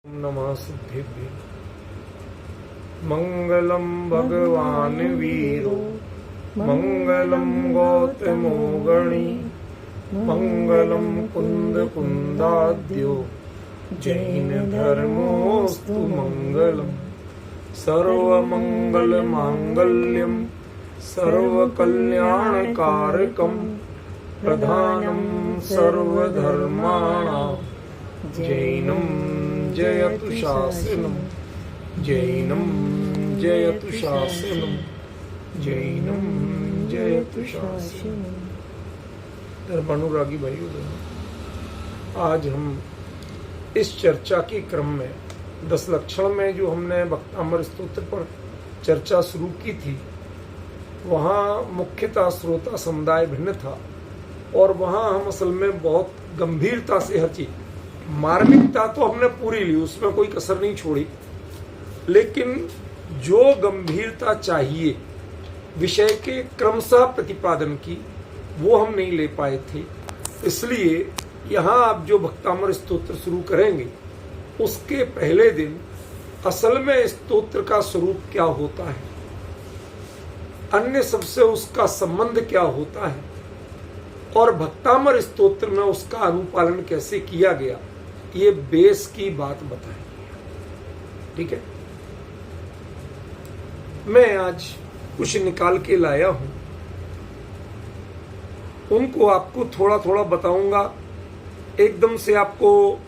नमः सिद्धिभ्य मंगलम भगवान वीरो मंगलम गौतमो गणी मंगलम कुंद कुंदाद्यो जैन धर्मोस्तु मंगलम सर्वमंगल मांगल्यम सर्वकल्याणकारकम प्रधानम सर्वधर्माणां जैनम जयतु शासनम जैनम जयतु शासनम जैनम जयतु शासनम। धर्मानुरागी भाइयों, आज हम इस चर्चा के क्रम में 10 लक्षण में जो हमने भक्तामृत स्तोत्र पर चर्चा शुरू की थी, वहाँ मुख्यतः श्रोता समुदाय भिन्न था और वहाँ हम असल में बहुत गंभीरता से हर चीज, मार्मिकता तो हमने पूरी ली, उसमें कोई कसर नहीं छोड़ी, लेकिन जो गंभीरता चाहिए विषय के क्रमशः प्रतिपादन की, वो हम नहीं ले पाए थे। इसलिए यहाँ आप जो भक्तामृत स्तोत्र शुरू करेंगे, उसके पहले दिन असल में स्तोत्र का स्वरूप क्या होता है, अन्य सबसे उसका संबंध क्या होता है और भक्तामृत स्तोत्र में उसका अनुपालन कैसे किया गया, ये बेस की बात बताएंगे। ठीक है, मैं आज कुछ निकाल के लाया हूं, उनको आपको थोड़ा थोड़ा बताऊंगा। एकदम से आपको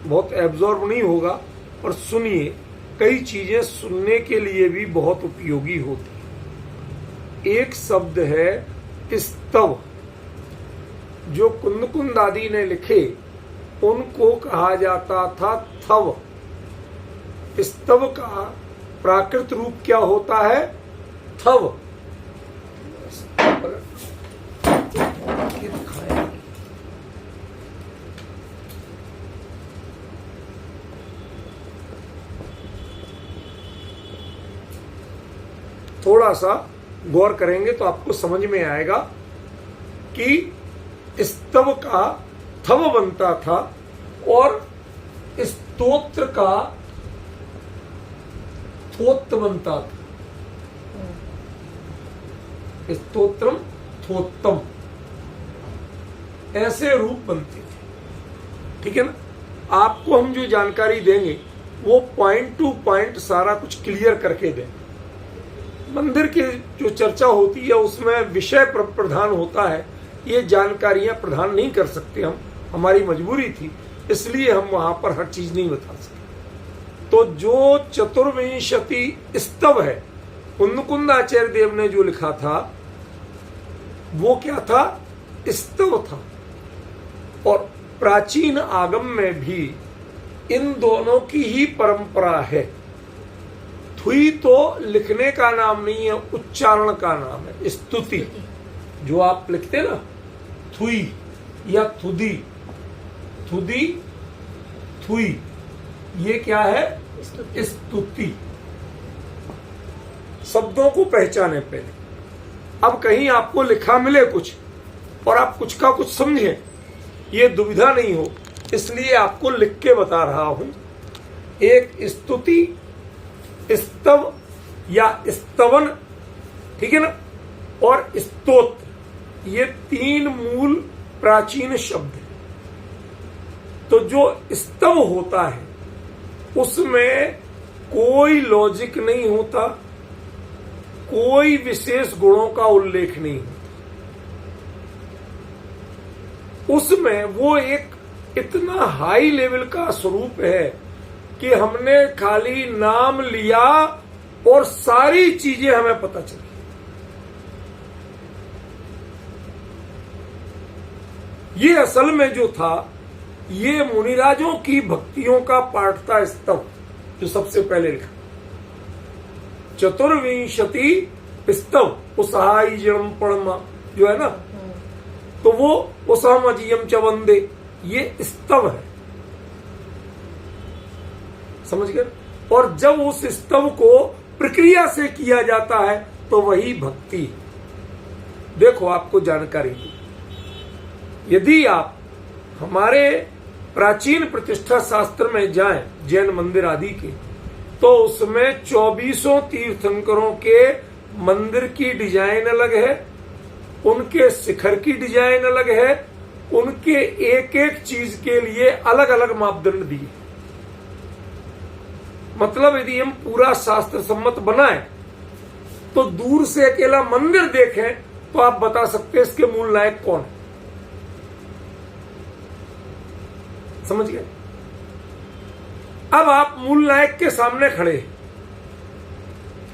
बहुत एब्जॉर्ब नहीं होगा, और सुनिए, कई चीजें सुनने के लिए भी बहुत उपयोगी होती। एक शब्द है स्तव, जो कुंद कुंद आदि ने लिखे उनको कहा जाता था थव। स्तव का प्राकृत रूप क्या होता है? थव। थोड़ा सा गौर करेंगे तो आपको समझ में आएगा कि स्तव का थव बनता था और स्तोत्र का थोत्त बनता था। स्तोत्रम थोत्तम, ऐसे रूप बनते थे। ठीक है ना? आपको हम जो जानकारी देंगे वो पॉइंट टू पॉइंट सारा कुछ क्लियर करके देंगे। मंदिर की जो चर्चा होती है उसमें विषय प्रधान होता है, ये जानकारियां प्रदान नहीं कर सकते हम, हमारी मजबूरी थी, इसलिए हम वहां पर हर चीज नहीं बता सकते। तो जो चतुर्विंशति स्तव है, कुंद आचार्य देव ने जो लिखा था वो क्या था? स्तव था। और प्राचीन आगम में भी इन दोनों की ही परंपरा है। थुई तो लिखने का नाम नहीं है, उच्चारण का नाम है। स्तुति जो आप लिखते ना, थुई या थुदी, थुदी थुई, ये क्या है? स्तुति। शब्दों को पहचाने पहले। अब कहीं आपको लिखा मिले कुछ और आप कुछ का कुछ समझे, ये दुविधा नहीं हो, इसलिए आपको लिख के बता रहा हूं। एक स्तुति, स्तव या स्तवन, ठीक है ना, और स्तोत्र, ये 3 मूल प्राचीन शब्द हैं। तो जो स्तव होता है उसमें कोई लॉजिक नहीं होता, कोई विशेष गुणों का उल्लेख नहीं होता। उसमें वो एक इतना हाई लेवल का स्वरूप है कि हमने खाली नाम लिया और सारी चीजें हमें पता चली। ये असल में जो था, ये मुनिराजों की भक्तियों का पाठ था स्तव, जो सबसे पहले लिखा। चतुर्विंशति स्तव, उसाई जन्म पड़मा जो है ना, तो वो उसामजियम च वंदे, ये स्तव है। समझ गए? और जब उस स्तव को प्रक्रिया से किया जाता है तो वही भक्ति। देखो, आपको जानकारी दी, यदि आप हमारे प्राचीन प्रतिष्ठा शास्त्र में जाएं जैन मंदिर आदि के, तो उसमें 24 तीर्थंकरों के मंदिर की डिजाइन अलग है, उनके शिखर की डिजाइन अलग है, उनके एक एक चीज के लिए अलग अलग मापदंड दिए। मतलब यदि हम पूरा शास्त्र सम्मत बनाएं तो दूर से अकेला मंदिर देखें तो आप बता सकते हैं इसके मूल नायक कौन है। समझ गए? अब आप मूल नायक के सामने खड़े हैं।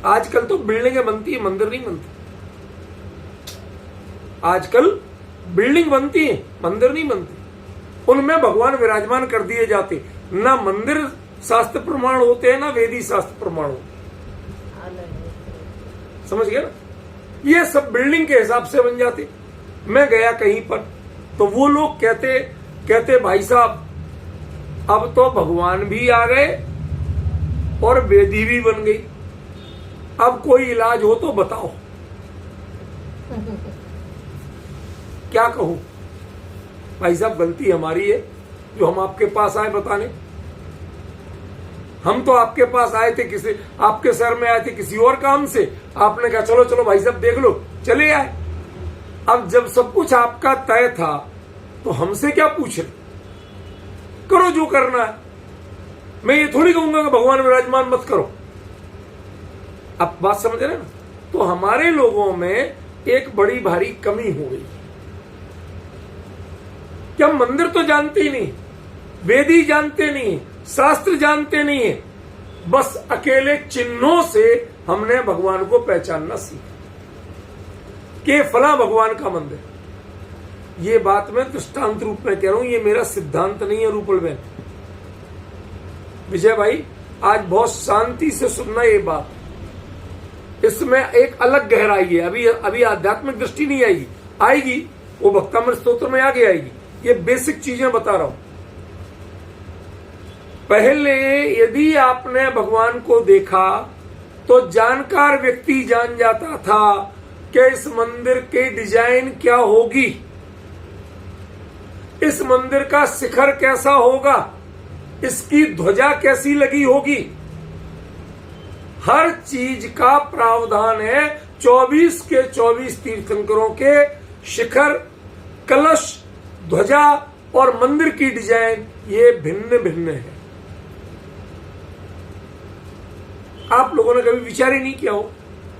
आजकल तो बिल्डिंगें बनती है, मंदिर नहीं बनते। आजकल बिल्डिंग बनती है, मंदिर नहीं बनते। उनमें भगवान विराजमान कर दिए जाते, ना मंदिर शास्त्र प्रमाण होते हैं ना वेदी शास्त्र प्रमाण होते। समझ गए ना? ये सब बिल्डिंग के हिसाब से बन जाते। मैं गया कहीं पर तो वो लोग कहते भाई साहब अब तो भगवान भी आ गए और वेदी भी बन गई, अब कोई इलाज हो तो बताओ। क्या कहूं भाई साहब, गलती हमारी है जो हम आपके पास आए बताने। हम तो आपके पास आए थे किसी, आपके शहर में आए थे किसी और काम से, आपने कहा चलो चलो भाई साहब देख लो, चले आए। अब जब सब कुछ आपका तय था तो हमसे क्या पूछ रहे? करो जो करना है। मैं ये थोड़ी कहूंगा कि भगवान विराजमान मत करो। अब बात समझ रहे ना? तो हमारे लोगों में एक बड़ी भारी कमी हो गई कि हम मंदिर तो जानते ही नहीं, वेदी जानते नहीं, शास्त्र जानते नहीं है, बस अकेले चिन्हों से हमने भगवान को पहचानना सीखा कि फला भगवान का मंदिर। ये बात मैं दृष्टांत रूप में कह रहा हूं, ये मेरा सिद्धांत नहीं है रूपल बहन। विजय भाई आज बहुत शांति से सुनना ये बात, इसमें एक अलग गहराई है। अभी आध्यात्मिक दृष्टि नहीं आएगी, आएगी वो भक्तामृत स्तोत्र में आगे आएगी। ये बेसिक चीजें बता रहा हूं। पहले यदि आपने भगवान को देखा तो जानकार व्यक्ति जान जाता था कि इस मंदिर के डिजाइन क्या होगी, इस मंदिर का शिखर कैसा होगा, इसकी ध्वजा कैसी लगी होगी। हर चीज का प्रावधान है। 24 के 24 तीर्थंकरों के शिखर, कलश, ध्वजा और मंदिर की डिजाइन ये भिन्न भिन्न है। आप लोगों ने कभी विचार ही नहीं किया हो,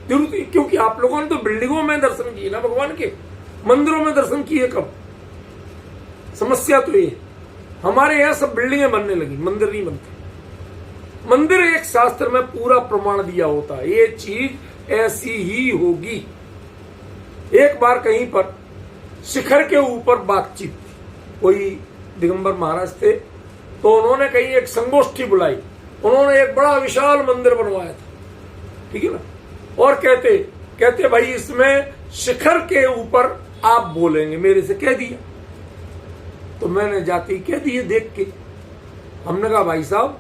जरूर, क्योंकि आप लोगों ने तो बिल्डिंगों में दर्शन किए ना भगवान के, मंदिरों में दर्शन किए कब? समस्या तो ये हमारे यहां सब बिल्डिंगें बनने लगी, मंदिर नहीं बनते। मंदिर एक शास्त्र में पूरा प्रमाण दिया होता है, ये चीज ऐसी ही होगी। एक बार कहीं पर शिखर के ऊपर बातचीत थी, कोई दिगंबर महाराज थे, तो उन्होंने कहीं एक संगोष्ठी बुलाई, उन्होंने एक बड़ा विशाल मंदिर बनवाया था, ठीक है ना, और कहते भाई इसमें शिखर के ऊपर आप बोलेंगे, मेरे से कह दिया। तो मैंने जाती कह दिए देख के। हमने कहा भाई साहब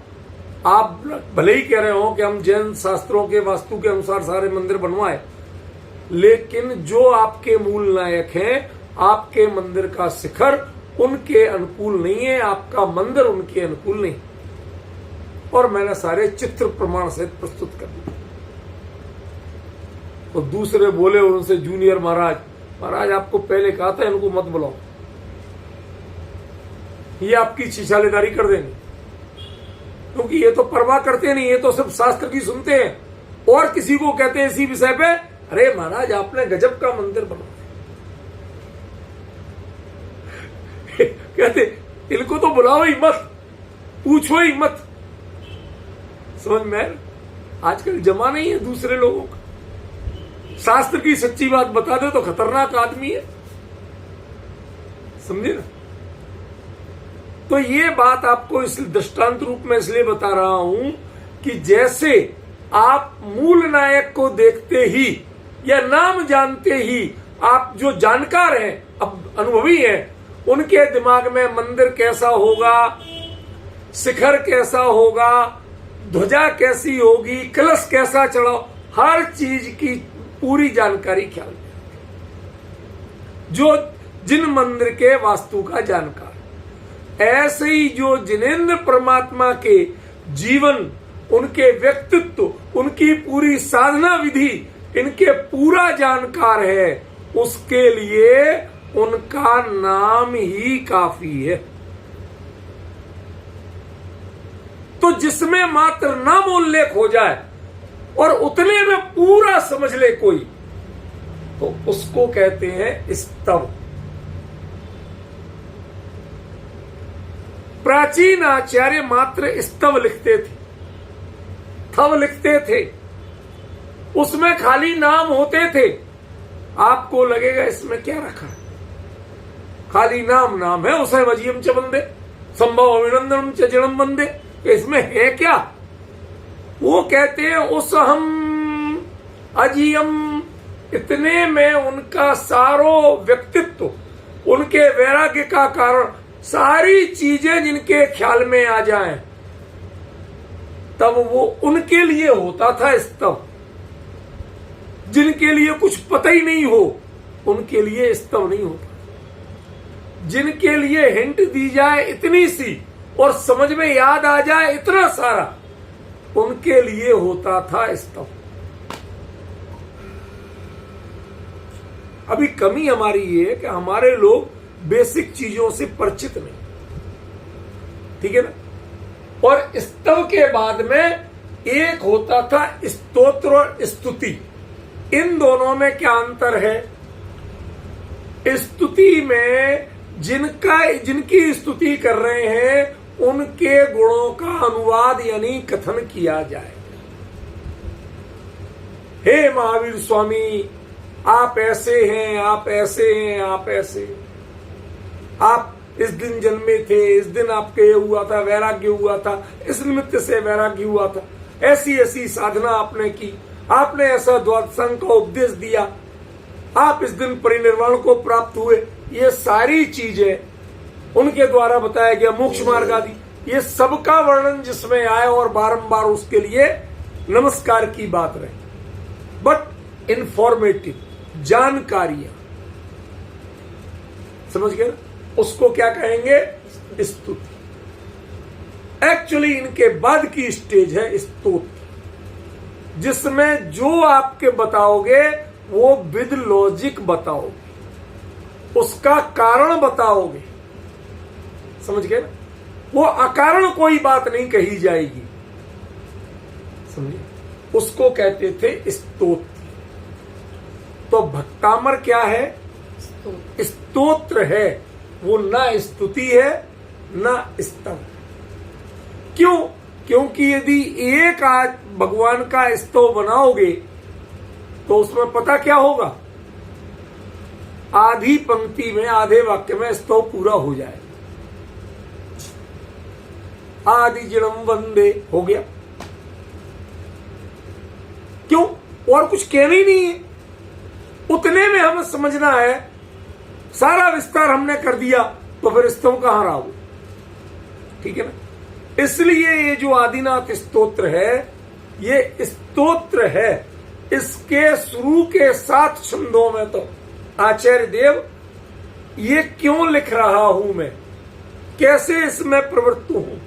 आप भले ही कह रहे हो कि हम जैन शास्त्रों के वास्तु के अनुसार सारे मंदिर बनवाए, लेकिन जो आपके मूल नायक हैं, आपके मंदिर का शिखर उनके अनुकूल नहीं है, आपका मंदिर उनके अनुकूल नहीं। और मैंने सारे चित्र प्रमाण सहित प्रस्तुत कर दिए। तो दूसरे बोले उनसे जूनियर महाराज आपको पहले कहा था इनको मत बुलाओ, ये आपकी छिछालेदारी कर देंगे, क्योंकि ये तो परवाह करते नहीं, ये तो सिर्फ शास्त्र की सुनते हैं और किसी को कहते हैं इसी विषय पे, अरे महाराज आपने गजब का मंदिर बनाया। कहते इनको तो बुलाओ ही मत, पूछो ही मत। समझ में? आजकल जमाना ही है दूसरे लोगों का, शास्त्र की सच्ची बात बता दे तो खतरनाक आदमी है, समझे ना? तो ये बात आपको इस दृष्टांत रूप में इसलिए बता रहा हूं कि जैसे आप मूल नायक को देखते ही या नाम जानते ही आप जो जानकार हैं, अब अनुभवी हैं, उनके दिमाग में मंदिर कैसा होगा, शिखर कैसा होगा, ध्वजा कैसी होगी, कलश कैसा चढ़ाओ, हर चीज की पूरी जानकारी ख्याल जो जिन मंदिर के वास्तु का जानकार। ऐसे ही जो जिनेंद्र परमात्मा के जीवन, उनके व्यक्तित्व, उनकी पूरी साधना विधि, इनके पूरा जानकार है, उसके लिए उनका नाम ही काफी है। तो जिसमें मात्र नाम उल्लेख हो जाए और उतने में पूरा समझ ले कोई, तो उसको कहते हैं स्तव। प्राचीन आचार्य मात्र स्तव लिखते थे, थव लिखते थे, उसमें खाली नाम होते थे। आपको लगेगा इसमें क्या रखा है, खाली नाम नाम है, उसे वजीयम च बंदे संभव अभिनंदनम च जन्म बंदे, इसमें है क्या? वो कहते हैं उस हम अजीयम, इतने में उनका सारो व्यक्तित्व, उनके वैराग्य का कारण, सारी चीजें जिनके ख्याल में आ जाएं, तब वो उनके लिए होता था स्तव। जिनके लिए कुछ पता ही नहीं हो, उनके लिए स्तव नहीं होता। जिनके लिए हिंट दी जाए इतनी सी और समझ में याद आ जाए इतना सारा, उनके लिए होता था स्तव। अभी कमी हमारी ये है कि हमारे लोग बेसिक चीजों से परिचित नहीं, ठीक है ना। और स्तव के बाद में एक होता था स्तोत्र और स्तुति। इन दोनों में क्या अंतर है? स्तुति में जिनकी स्तुति कर रहे हैं उनके गुणों का अनुवाद यानी कथन किया जाए। हे महावीर स्वामी, आप ऐसे हैं, आप ऐसे हैं, आप ऐसे, आप इस दिन जन्मे थे, इस दिन आपके ये हुआ था, वैराग्य हुआ था, इस निमित्त से वैराग्य हुआ था, ऐसी ऐसी साधना आपने की, आपने ऐसा द्वादशांग का उपदेश दिया, आप इस दिन परिनिर्वाण को प्राप्त हुए। ये सारी चीजें उनके द्वारा बताया गया, मोक्ष मार्ग आदि, ये सबका वर्णन जिसमें आए और बारंबार उसके लिए नमस्कार की बात रहे। बट इंफॉर्मेटिव जानकारियां, समझ गए ना, उसको क्या कहेंगे? स्तुति। एक्चुअली इनके बाद की स्टेज है स्तोत्र, जिसमें जो आपके बताओगे वो विद लॉजिक बताओगे, उसका कारण बताओगे, समझ गए ना। वो अकारण कोई बात नहीं कही जाएगी, समझे। उसको कहते थे स्तोत्र। तो भक्तामर क्या है? स्तोत्र है, वो ना स्तुति है ना स्तव। क्यों? क्योंकि यदि एक आज भगवान का स्तव बनाओगे तो उसमें पता क्या होगा? आधी पंक्ति में, आधे वाक्य में स्तव पूरा हो जाए। आदि जन्म वंदे हो गया। क्यों? और कुछ कहना ही नहीं है, उतने में हमें समझना है। सारा विस्तार हमने कर दिया तो फिर स्तव कहां रहा? ठीक है ना। इसलिए ये जो आदिनाथ स्तोत्र है, ये स्तोत्र है। इसके शुरू के 7 छंदों में तो आचार्य देव ये क्यों लिख रहा हूं मैं, कैसे इसमें प्रवृत्त हूं,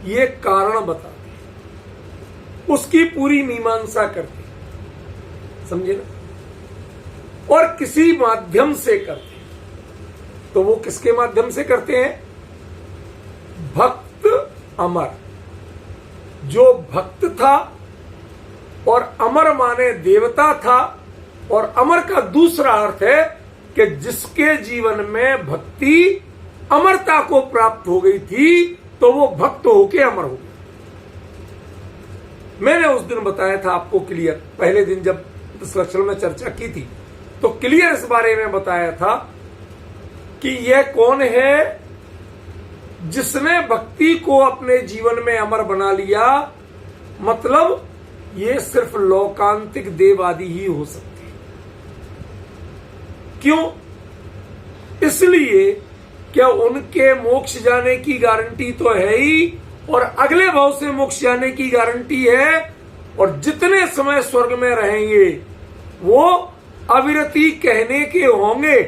ये कारण बताते, उसकी पूरी मीमांसा करते, समझे ना। और किसी माध्यम से करते, तो वो किसके माध्यम से करते हैं? भक्त अमर। जो भक्त था, और अमर माने देवता था, और अमर का दूसरा अर्थ है कि जिसके जीवन में भक्ति अमरता को प्राप्त हो गई थी, तो वो भक्त होके अमर हो गया। मैंने उस दिन बताया था आपको क्लियर, पहले दिन जब इस लक्षण में चर्चा की थी तो क्लियर इस बारे में बताया था कि यह कौन है जिसने भक्ति को अपने जीवन में अमर बना लिया। मतलब ये सिर्फ लौकांतिक देव आदि ही हो सकते हैं। क्यों? इसलिए क्या उनके मोक्ष जाने की गारंटी तो है ही, और अगले भाव से मोक्ष जाने की गारंटी है, और जितने समय स्वर्ग में रहेंगे वो अविरति कहने के होंगे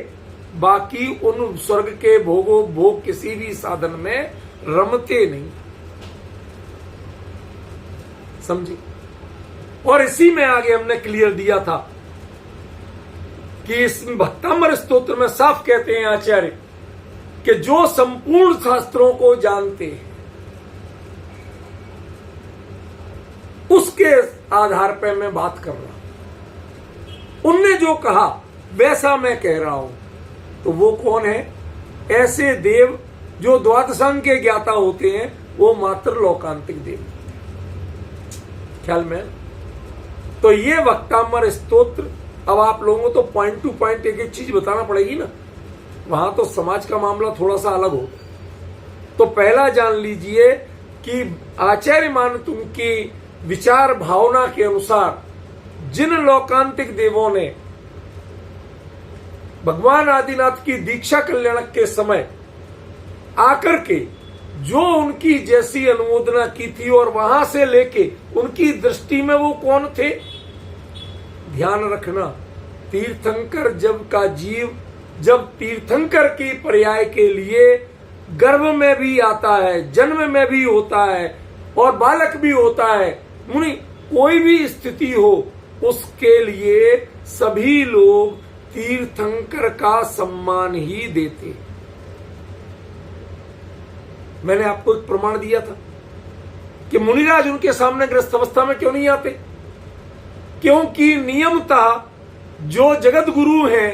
बाकी उन स्वर्ग के भोग किसी भी साधन में रमते नहीं। समझे? और इसी में आगे हमने क्लियर दिया था कि इस भक्तामर स्तोत्र में साफ कहते हैं आचार्य कि जो संपूर्ण शास्त्रों को जानते हैं उसके आधार पर मैं बात कर रहा हूं। उनने जो कहा वैसा मैं कह रहा हूं। तो वो कौन है? ऐसे देव जो द्वादशांग के ज्ञाता होते हैं, वो मात्र लोकांतिक देव। ख्याल में? तो ये भक्तामर स्तोत्र, अब आप लोगों को तो पॉइंट टू पॉइंट एक एक चीज बताना पड़ेगी ना, वहां तो समाज का मामला थोड़ा सा अलग हो। तो पहला जान लीजिए कि आचार्य मानतुंग की विचार भावना के अनुसार जिन लोकांतिक देवों ने भगवान आदिनाथ की दीक्षा कल्याणक के समय आकर के जो उनकी जैसी अनुमोदना की थी और वहां से लेके उनकी दृष्टि में वो कौन थे? ध्यान रखना, तीर्थंकर जब तीर्थंकर की पर्याय के लिए गर्भ में भी आता है, जन्म में भी होता है और बालक भी होता है, मुनि कोई भी स्थिति हो, उसके लिए सभी लोग तीर्थंकर का सम्मान ही देते। मैंने आपको एक प्रमाण दिया था कि मुनिराज उनके सामने गृहस्थ अवस्था में क्यों नहीं आते? क्योंकि नियमतः जो जगत गुरु हैं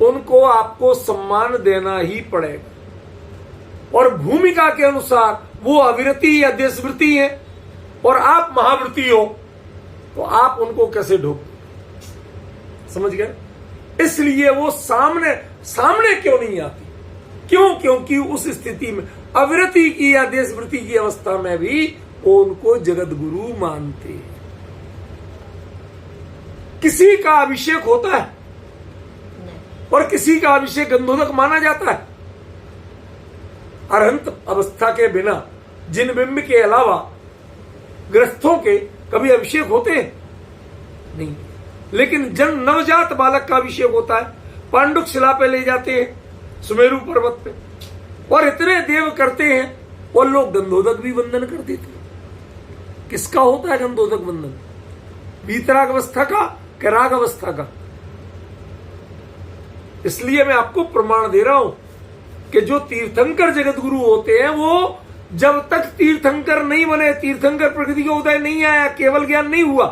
उनको आपको सम्मान देना ही पड़ेगा। और भूमिका के अनुसार वो अविरति या देशवृत्ति है और आप महावृत्ति हो, तो आप उनको कैसे ढोक? समझ गए? इसलिए वो सामने क्यों नहीं आती? क्यों? क्योंकि उस स्थिति में अविरति की या देशवृत्ति की अवस्था में भी वो उनको जगत गुरु मानते हैं। किसी का अभिषेक होता है और किसी का अभिषेक गंधोदक माना जाता है। अरहंत अवस्था के बिना जिन बिंब के अलावा ग्रस्थों के कभी अभिषेक होते हैं नहीं। लेकिन जन नवजात बालक का अभिषेक होता है, पांडुक शिला पे ले जाते हैं सुमेरु पर्वत पे, और इतने देव करते हैं और लोग गंधोदक भी वंदन कर देते हैं। किसका होता है गंधोदक वंदन? वीतराग अवस्था का कि राग अवस्था का? इसलिए मैं आपको प्रमाण दे रहा हूं कि जो तीर्थंकर जगत गुरु होते हैं वो जब तक तीर्थंकर नहीं बने, तीर्थंकर प्रकृति का उदय नहीं आया, केवल ज्ञान नहीं हुआ,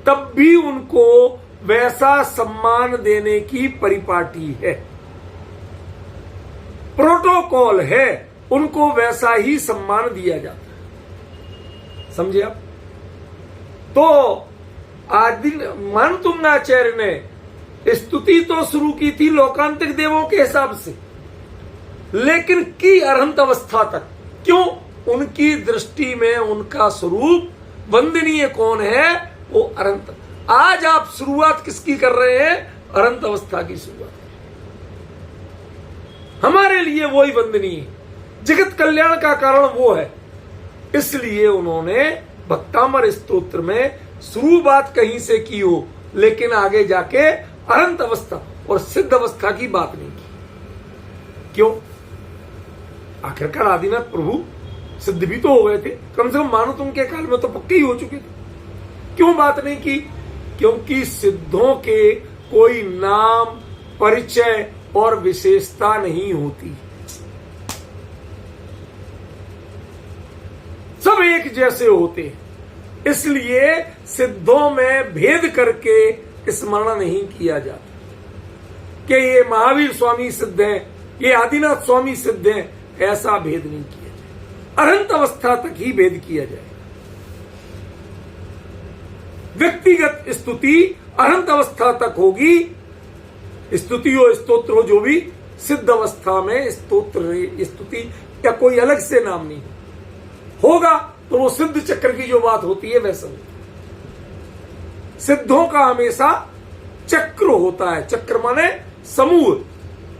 तब भी उनको वैसा सम्मान देने की परिपाटी है, प्रोटोकॉल है, उनको वैसा ही सम्मान दिया जाता है। समझे आप? तो आदि मानतुंगाचार्य ने स्तुति तो शुरू की थी लोकांतिक देवों के हिसाब से, लेकिन की अरहंत अवस्था तक। क्यों? उनकी दृष्टि में उनका स्वरूप वंदनीय कौन है? वो अरहंत। आज आप शुरुआत किसकी कर रहे हैं? अरहंत अवस्था की शुरुआत। हमारे लिए वो ही वंदनीय है, जगत कल्याण का कारण वो है। इसलिए उन्होंने भक्तामर स्तोत्र में शुरुआत कहीं से की हो, लेकिन आगे जाके अरहंत अवस्था और सिद्ध अवस्था की बात नहीं की। क्यों? आखिरकार आदिनाथ प्रभु सिद्ध भी तो हो गए थे, कम से कम मानतुंग के काल में तो पक्के ही हो चुके थे। क्यों बात नहीं की? क्योंकि सिद्धों के कोई नाम, परिचय और विशेषता नहीं होती, सब एक जैसे होते हैं। इसलिए सिद्धों में भेद करके स्मरण नहीं किया जाता कि ये महावीर स्वामी सिद्ध हैं, ये आदिनाथ स्वामी सिद्ध हैं, ऐसा भेद नहीं किया जाए। अरहंत अवस्था तक ही भेद किया जाए। व्यक्तिगत स्तुति अरहंत अवस्था तक होगी, स्तुति हो स्तोत्र हो जो भी, सिद्ध अवस्था में स्तोत्र स्तुति या कोई अलग से नाम नहीं होगा। तो वो सिद्ध चक्र की जो बात होती है वैसा होता है। सिद्धों का हमेशा चक्र होता है, चक्र माने समूह,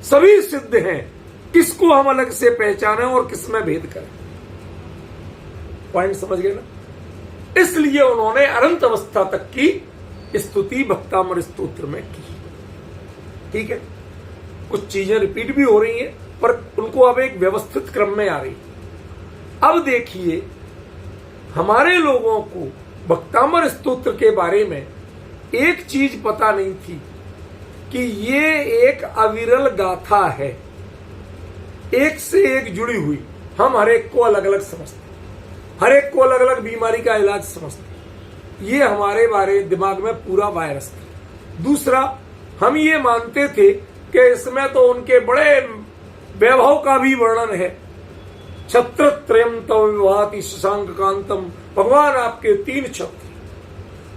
सभी सिद्ध हैं, किसको हम अलग से पहचाने और किसमें भेद करें। पॉइंट समझ गए ना? इसलिए उन्होंने अनंत अवस्था तक की स्तुति भक्तामर स्तोत्र में की। ठीक है, कुछ चीजें रिपीट भी हो रही हैं, पर उनको अब एक व्यवस्थित क्रम में आ रही। अब देखिए, हमारे लोगों को भक्तामर स्तोत्र के बारे में एक चीज पता नहीं थी कि ये एक अविरल गाथा है, एक से एक जुड़ी हुई। हम हर एक को अलग अलग समझते, हर एक को अलग अलग बीमारी का इलाज समझते। ये हमारे बारे दिमाग में पूरा वायरस था। दूसरा, हम ये मानते थे कि इसमें तो उनके बड़े वैभव का भी वर्णन है। छत्रत्रयम तव विभाति शशांक कांतम, भगवान आपके 3 छत्र,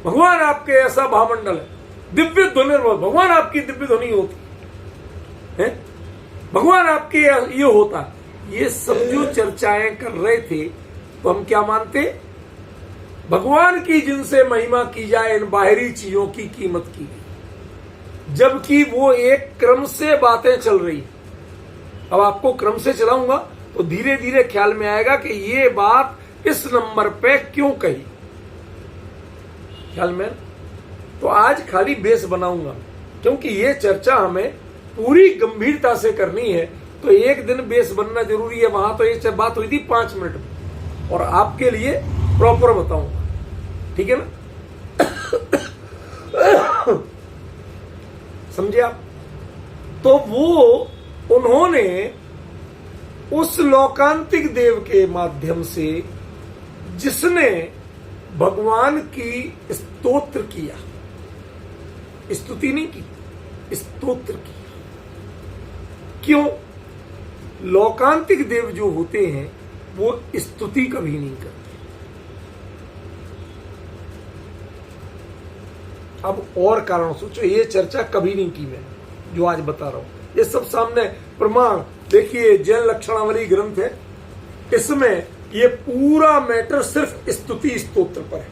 भगवान आपके ऐसा भामंडल है, दिव्य ध्वनि, भगवान आपकी दिव्य ध्वनि होती है, भगवान आपके ये होता। ये सब जो चर्चाएं कर रहे थे, तो हम क्या मानते? भगवान की जिनसे महिमा की जाए, इन बाहरी चीजों की कीमत की गई, जबकि वो एक क्रम से बातें चल रही। अब आपको क्रम से चलाऊंगा तो धीरे धीरे ख्याल में आएगा कि ये बात इस नंबर पे क्यों कही। ख्याल में तो आज खाली बेस बनाऊंगा, क्योंकि ये चर्चा हमें पूरी गंभीरता से करनी है, तो एक दिन बेस बनना जरूरी है। वहां तो ये बात हुई थी 5 मिनट में, और आपके लिए प्रॉपर बताऊंगा, ठीक है ना? समझे आप? तो वो उन्होंने उस लौकांतिक देव के माध्यम से, जिसने भगवान की स्तोत्र किया, स्तुति नहीं की, स्तोत्र किया। क्यों? लौकांतिक देव जो होते हैं वो स्तुति कभी नहीं करते। अब और कारण सोचो, ये चर्चा कभी नहीं की मैं, जो आज बता रहा हूं। ये सब सामने प्रमाण देखिए, जैन लक्षणावली ग्रंथ है, इसमें ये पूरा मैटर सिर्फ स्तुति स्तोत्र पर है,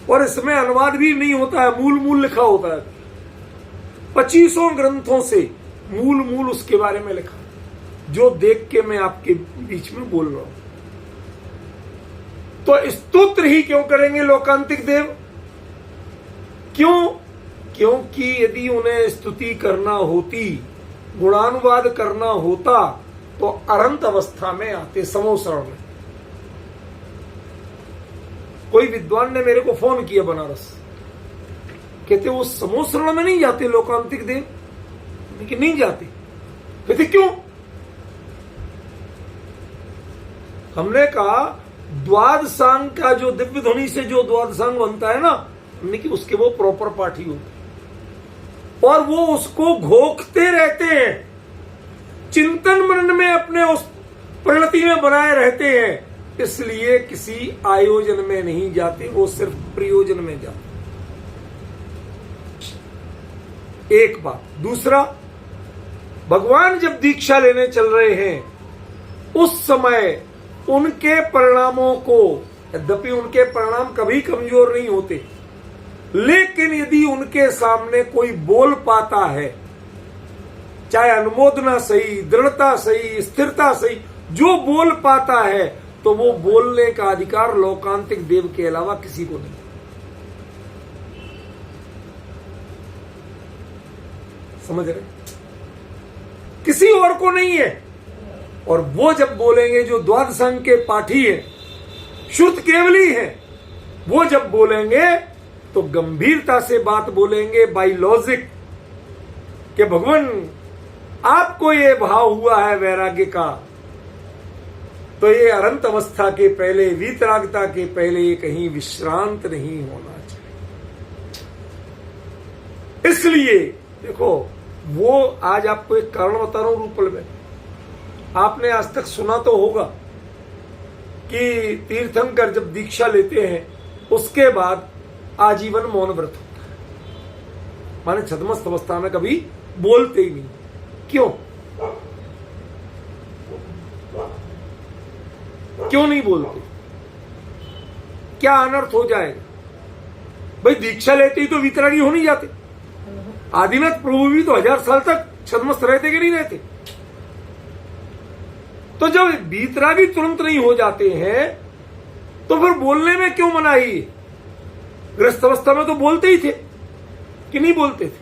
और इसमें अनुवाद भी नहीं होता है, मूल लिखा होता है। 25 ग्रंथों से मूल उसके बारे में लिखा, जो देख के मैं आपके बीच में बोल रहा हूं। तो स्तोत्र ही क्यों करेंगे लौकांतिक देव? क्यों? क्योंकि यदि उन्हें स्तुति करना होती, गुणानुवाद करना होता, तो अरंत अवस्था में आते, समोसरण में। कोई विद्वान ने मेरे को फोन किया बनारस, कहते वो समोसरण में नहीं जाते लौकांतिक देव? लेकिन नहीं जाते। कहते क्यों? हमने कहा द्वादशांग का जो दिव्य ध्वनि से जो द्वादशांग बनता है ना, हमने कि उसके वो प्रॉपर पाठी होते, और वो उसको घोखते रहते हैं, चिंतन मनन में अपने उस परिणति में बनाए रहते हैं, इसलिए किसी आयोजन में नहीं जाते, वो सिर्फ प्रयोजन में जाते। एक बात। दूसरा, भगवान जब दीक्षा लेने चल रहे हैं, उस समय उनके परिणामों को, यद्यपि उनके परिणाम कभी कमजोर नहीं होते, लेकिन यदि उनके सामने कोई बोल पाता है, चाहे अनुमोदना सही, दृढ़ता सही, स्थिरता सही, जो बोल पाता है, तो वो बोलने का अधिकार लौकांतिक देव के अलावा किसी को नहीं। समझ रहे? किसी और को नहीं है। और वो जब बोलेंगे, जो द्वादशांग के पाठी है, श्रुत केवली है, वो जब बोलेंगे तो गंभीरता से बात बोलेंगे, बाई लॉजिक, कि भगवान आपको ये भाव हुआ है वैराग्य का, तो ये अनंत अवस्था के पहले, वीतरागता के पहले ये कहीं विश्रांत नहीं होना चाहिए। इसलिए देखो, वो आज आपको एक कारण बता रहा हूं रूपल में। आपने आज तक सुना तो होगा कि तीर्थंकर जब दीक्षा लेते हैं, उसके बाद आजीवन मौन व्रत होता है, माने छद्मस्त अवस्था में कभी बोलते ही नहीं। क्यों? क्यों नहीं बोलते? क्या अनर्थ हो जाएगा? भाई दीक्षा लेते ही तो वितरागी हो नहीं जाते। आदिनाथ प्रभु भी तो 1000 साल तक छद्मस्त रहते कि नहीं रहते? तो जब वितरागी तुरंत नहीं हो जाते हैं, तो फिर बोलने में क्यों मनाही? गृहस्थ अवस्था में तो बोलते ही थे कि नहीं बोलते थे?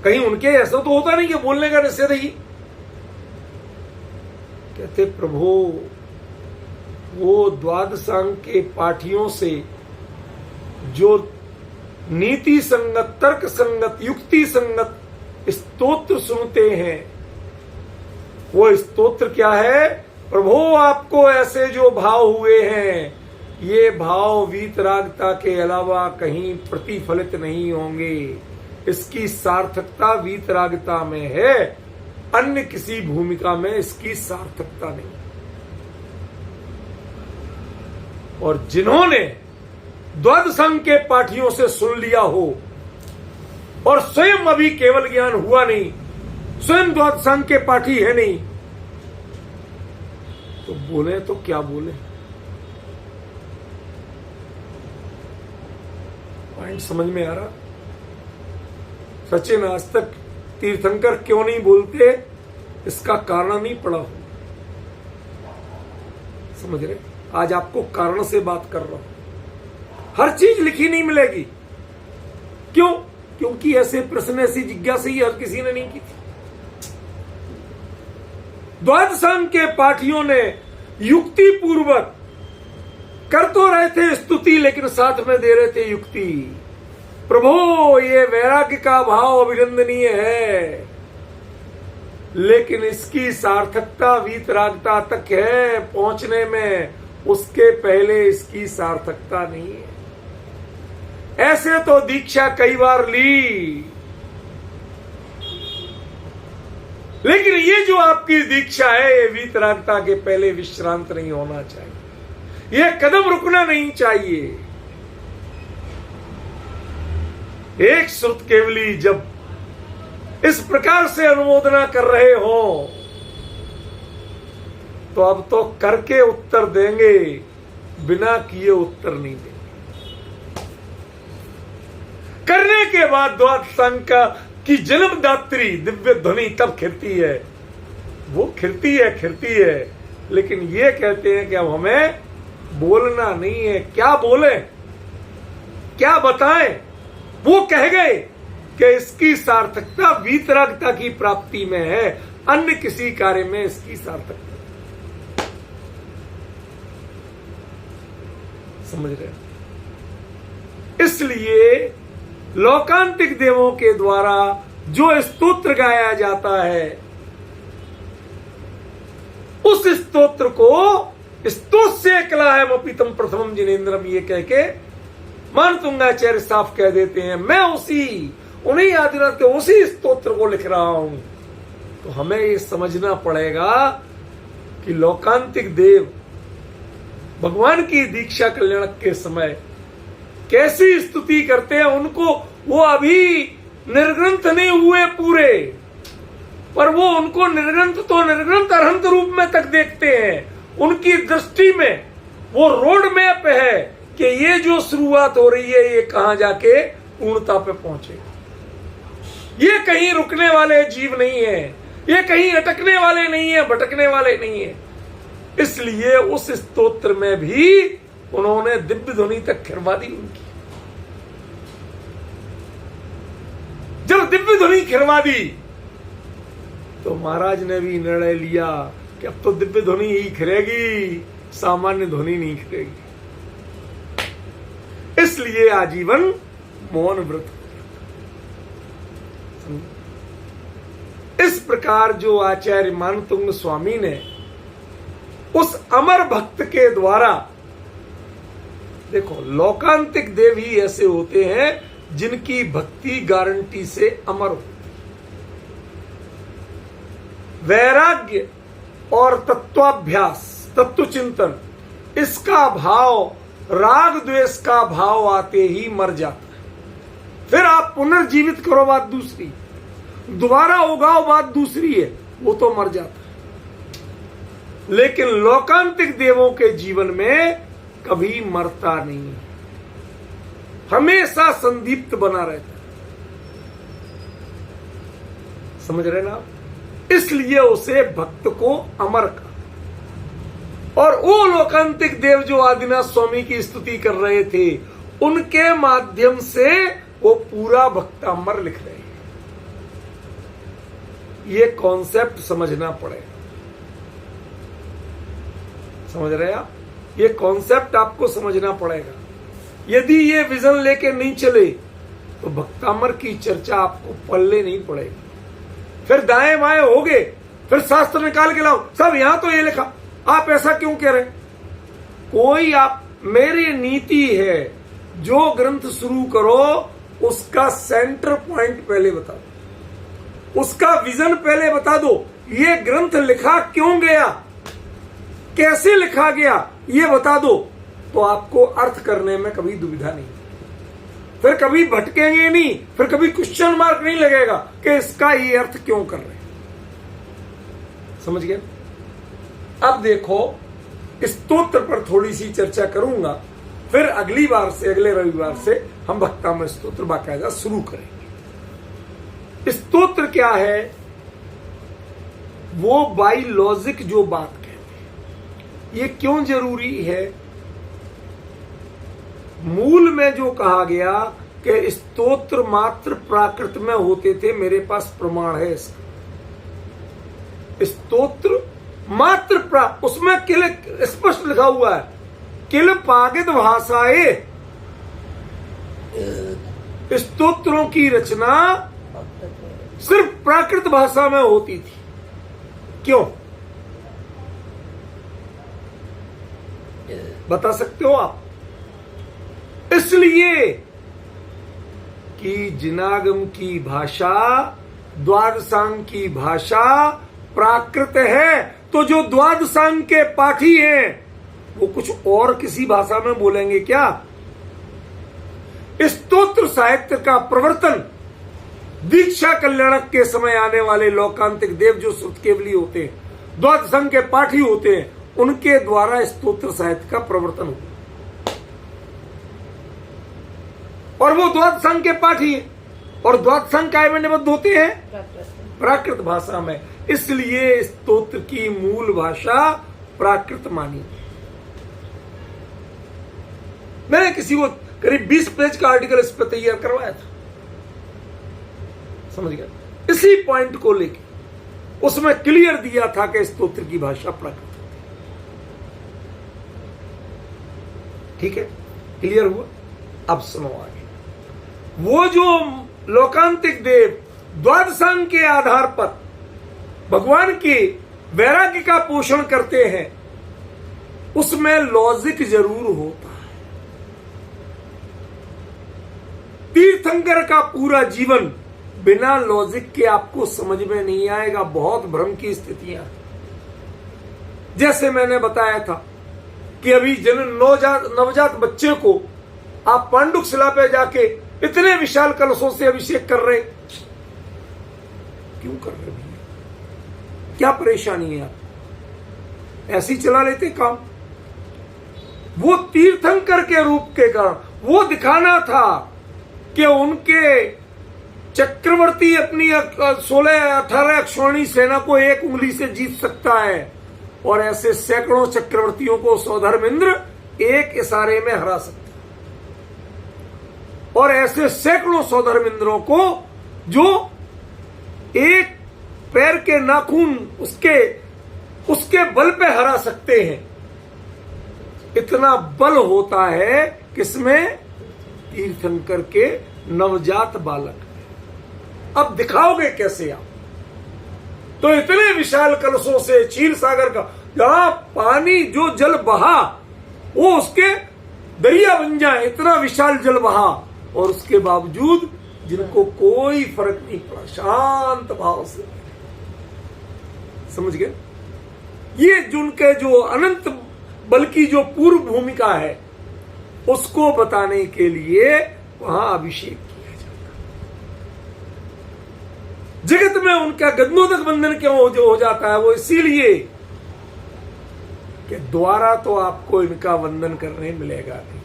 कहीं उनके ऐसा तो होता नहीं कि बोलने का निषेध ही। कहते प्रभु वो द्वादशांग के पाठियों से जो नीति संगत, तर्क संगत, युक्ति संगत स्तोत्र सुनते हैं, वो स्तोत्र क्या है? प्रभु आपको ऐसे जो भाव हुए हैं, ये भाव वीतरागता के अलावा कहीं प्रतिफलित नहीं होंगे। इसकी सार्थकता वीतरागता में है, अन्य किसी भूमिका में इसकी सार्थकता नहीं। और जिन्होंने द्वादशांग के पाठियों से सुन लिया हो और स्वयं अभी केवल ज्ञान हुआ नहीं, स्वयं द्वादशांग के पाठी है नहीं, तो बोले तो क्या बोले? पॉइंट समझ में आ रहा? सचिन आज तक तीर्थंकर क्यों नहीं बोलते, इसका कारण नहीं पड़ा हो। समझ रहे? आज आपको कारण से बात कर रहा हूं। हर चीज लिखी नहीं मिलेगी। क्यों? क्योंकि ऐसे प्रश्न, ऐसी जिज्ञासा ही हर किसी ने नहीं की थी। द्वादशांग के पाठियों ने युक्ति पूर्वक कर तो रहे थे स्तुति, लेकिन साथ में दे रहे थे युक्ति। प्रभु ये वैराग्य का भाव अभिनंदनीय है, लेकिन इसकी सार्थकता वीतरागता तक है पहुंचने में, उसके पहले इसकी सार्थकता नहीं है। ऐसे तो दीक्षा कई बार ली, लेकिन ये जो आपकी दीक्षा है, ये वीतरागता के पहले विश्रांत नहीं होना चाहिए। ये कदम रुकना नहीं चाहिए। एक श्रुत केवली जब इस प्रकार से अनुमोदना कर रहे हो, तो अब तो करके उत्तर देंगे, बिना किए उत्तर नहीं देंगे। करने के बाद द्वादशांग की जन्मदात्री दिव्य ध्वनि तब खिलती है, वो खिलती है, लेकिन ये कहते हैं कि अब हमें बोलना नहीं है। क्या बोले, क्या बताएं? वो कह गए कि इसकी सार्थकता वीतरागता की प्राप्ति में है, अन्य किसी कार्य में इसकी सार्थकता। समझ रहे? इसलिए लोकांतिक देवों के द्वारा जो स्तोत्र गाया जाता है, उस स्तोत्र को स्तोस्य कलाहमपितम प्रथमम जिनेन्द्रम, ये कह के मानतुंगाचार्य साफ कह देते हैं, मैं उन्हीं आदिनाथ के उसी स्तोत्र को लिख रहा हूं। तो हमें ये समझना पड़ेगा कि लोकांतिक देव भगवान की दीक्षा कल्याण के समय कैसी स्तुति करते हैं। उनको वो अभी निर्ग्रंथ नहीं हुए पूरे, पर वो उनको निर्ग्रंथ तो निर्ग्रंथ अरहंत रूप में तक देखते हैं। उनकी दृष्टि में वो रोड मैप है कि ये जो शुरुआत हो रही है, ये कहां जाके पूर्णता पे पहुंचेगा। ये कहीं रुकने वाले जीव नहीं है, ये कहीं अटकने वाले नहीं है, भटकने वाले नहीं है। इसलिए उस स्तोत्र में भी उन्होंने दिव्य ध्वनि तक खिरवा दी उनकी। जब दिव्य ध्वनि खिरवा दी, तो महाराज ने भी निर्णय लिया कि अब तो दिव्य ध्वनि ही खिरेगी, सामान्य ध्वनि नहीं खिरेगी। इसलिए आजीवन मौन व्रत। इस प्रकार जो आचार्य मानतुंग स्वामी ने उस अमर भक्त के द्वारा, देखो लोकांतिक देव ही ऐसे होते हैं जिनकी भक्ति गारंटी से अमर हो। वैराग्य और तत्वाभ्यास, तत्व चिंतन, इसका भाव, राग द्वेष का भाव आते ही मर जाता है। फिर आप पुनर्जीवित करो बात दूसरी, दोबारा उगाओ बात दूसरी है, वो तो मर जाता है। लेकिन लोकांतिक देवों के जीवन में कभी मरता नहीं है, हमेशा संदीप्त बना रहता है। समझ रहे ना आप? इसलिए उसे भक्त को अमर का। और वो लोकांतिक देव जो आदिनाथ स्वामी की स्तुति कर रहे थे, उनके माध्यम से वो पूरा भक्त अमर लिख रहे हैं। ये कॉन्सेप्ट समझना पड़ेगा। समझ रहे आप? ये कॉन्सेप्ट आपको समझना पड़ेगा। यदि ये विजन लेके नहीं चले तो भक्तामर की चर्चा आपको पल्ले नहीं पड़ेगी। फिर दाएं बाएं होगे, फिर शास्त्र निकाल के लाओ, सब यहां तो ये लिखा, आप ऐसा क्यों कह रहे? कोई आप, मेरी नीति है, जो ग्रंथ शुरू करो उसका सेंटर पॉइंट पहले बता दो, उसका विजन पहले बता दो। ये ग्रंथ लिखा क्यों गया, कैसे लिखा गया, ये बता दो, तो आपको अर्थ करने में कभी दुविधा नहीं, फिर कभी भटकेंगे नहीं, फिर कभी क्वेश्चन मार्क नहीं लगेगा कि इसका ये अर्थ क्यों कर रहे हैं। समझ गए? अब देखो, स्तोत्र पर थोड़ी सी चर्चा करूंगा, फिर अगली बार से, अगले रविवार से हम भक्तामृत स्तोत्र बाकायदा शुरू करेंगे। स्तोत्र क्या है? वो बाई लॉजिक जो बात कहते हैं। ये क्यों जरूरी है? मूल में जो कहा गया कि स्तोत्र मात्र प्राकृत में होते थे, मेरे पास प्रमाण है इसका। स्तोत्र मात्र उसमें किल स्पष्ट लिखा हुआ है, किल पागित भाषाए, स्तोत्रों की रचना सिर्फ प्राकृत भाषा में होती थी। क्यों? बता सकते हो आप? इसलिए कि जिनागम की भाषा, द्वादशांग की भाषा प्राकृत है, तो जो द्वादशांग के पाठी हैं वो कुछ और किसी भाषा में बोलेंगे क्या? स्तोत्र साहित्य का प्रवर्तन दीक्षा कल्याणक के समय आने वाले लोकांतिक देव जो श्रुत केवली होते हैं, द्वादशांग के पाठी होते हैं, उनके द्वारा स्तोत्र साहित्य का प्रवर्तन हुआ। और वो द्वादशांग के पाठी है, और द्वादशांग काय में निबद्ध होते हैं? प्राकृत भाषा में। इसलिए स्तोत्र की मूल भाषा प्राकृत मानी। मैंने किसी को करीब 20 पेज का आर्टिकल इस पर तैयार करवाया था, समझ गया? इसी पॉइंट को लेके उसमें क्लियर दिया था कि स्तोत्र की भाषा प्राकृत। ठीक है, क्लियर हुआ? अब सुनो आगे। वो जो लोकांतिक देव द्वादशांग के आधार पर भगवान के वैराग्य का पोषण करते हैं, उसमें लॉजिक जरूर होता है। तीर्थंकर का पूरा जीवन बिना लॉजिक के आपको समझ में नहीं आएगा, बहुत भ्रम की स्थितियां। जैसे मैंने बताया था कि अभी नवजात बच्चे को आप पांडुक शिला पे जाके इतने विशाल कलशों से अभिषेक कर रहे, क्यों कर रहे भैया? क्या परेशानी है? आप ऐसी चला लेते काम। वो तीर्थंकर के रूप के कारण वो दिखाना था कि उनके चक्रवर्ती अपनी 16-18 अक्षौणी सेना को एक उंगली से जीत सकता है, और ऐसे सैकड़ों चक्रवर्तियों को सौधर्मेंद्र एक इशारे में हरा सकता है। और ऐसे सैकड़ों सौधर्मेंद्रों को जो एक पैर के नाखून उसके बल पे हरा सकते हैं, इतना बल होता है किसमें? तीर्थंकर के नवजात बालक। अब दिखाओगे कैसे आप? तो इतने विशाल कलशों से क्षीर सागर का जहां पानी जो जल बहा वो उसके दरिया बन जाए, इतना विशाल जल बहा, और उसके बावजूद जिनको कोई फर्क नहीं पड़ा, शांत भाव से। समझ गए? ये जिनके जो अनंत बल की जो पूर्व भूमिका है, उसको बताने के लिए वहां अभिषेक किया जाता। जगत में उनका गद्मोदक बंधन क्यों हो जाता है? वो इसीलिए कि द्वारा तो आपको इनका वंदन करने मिलेगा नहीं,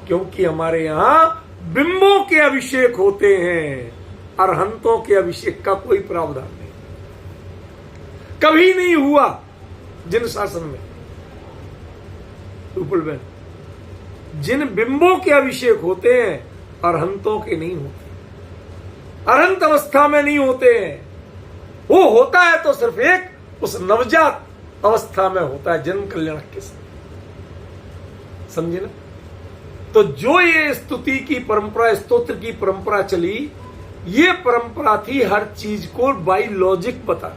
क्योंकि हमारे यहां बिंबों के अभिषेक होते हैं, अरहंतों के अभिषेक का कोई प्रावधान नहीं, कभी नहीं हुआ जिन शासन में। बहन, जिन बिंबों के अभिषेक होते हैं अरहंतों के नहीं होते, अरहंत अवस्था में नहीं होते हैं, वो होता है तो सिर्फ एक उस नवजात अवस्था में होता है, जन्म कल्याणक के समय। समझे ना? तो जो ये स्तुति की परंपरा, स्तोत्र की परंपरा चली, ये परंपरा थी हर चीज को बाई लॉजिक बता।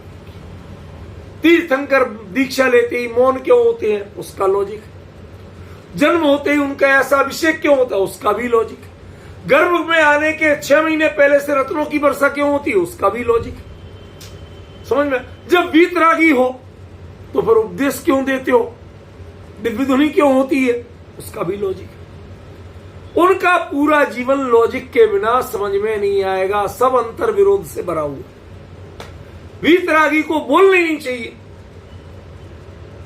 तीर्थंकर दीक्षा लेते ही मौन क्यों होते हैं, उसका लॉजिक। जन्म होते ही उनका ऐसा अभिषेक क्यों होता है, उसका भी लॉजिक। गर्भ में आने के 6 महीने पहले से रत्नों की वर्षा क्यों होती है, उसका भी लॉजिक। समझ में? जब वीतरागी हो तो फिर उपदेश क्यों देते हो, दिव्य धुनी क्यों होती है, उसका भी लॉजिक। उनका पूरा जीवन लॉजिक के बिना समझ में नहीं आएगा, सब अंतर विरोध से भरा हुआ। वीतरागी को बोलना ही नहीं चाहिए,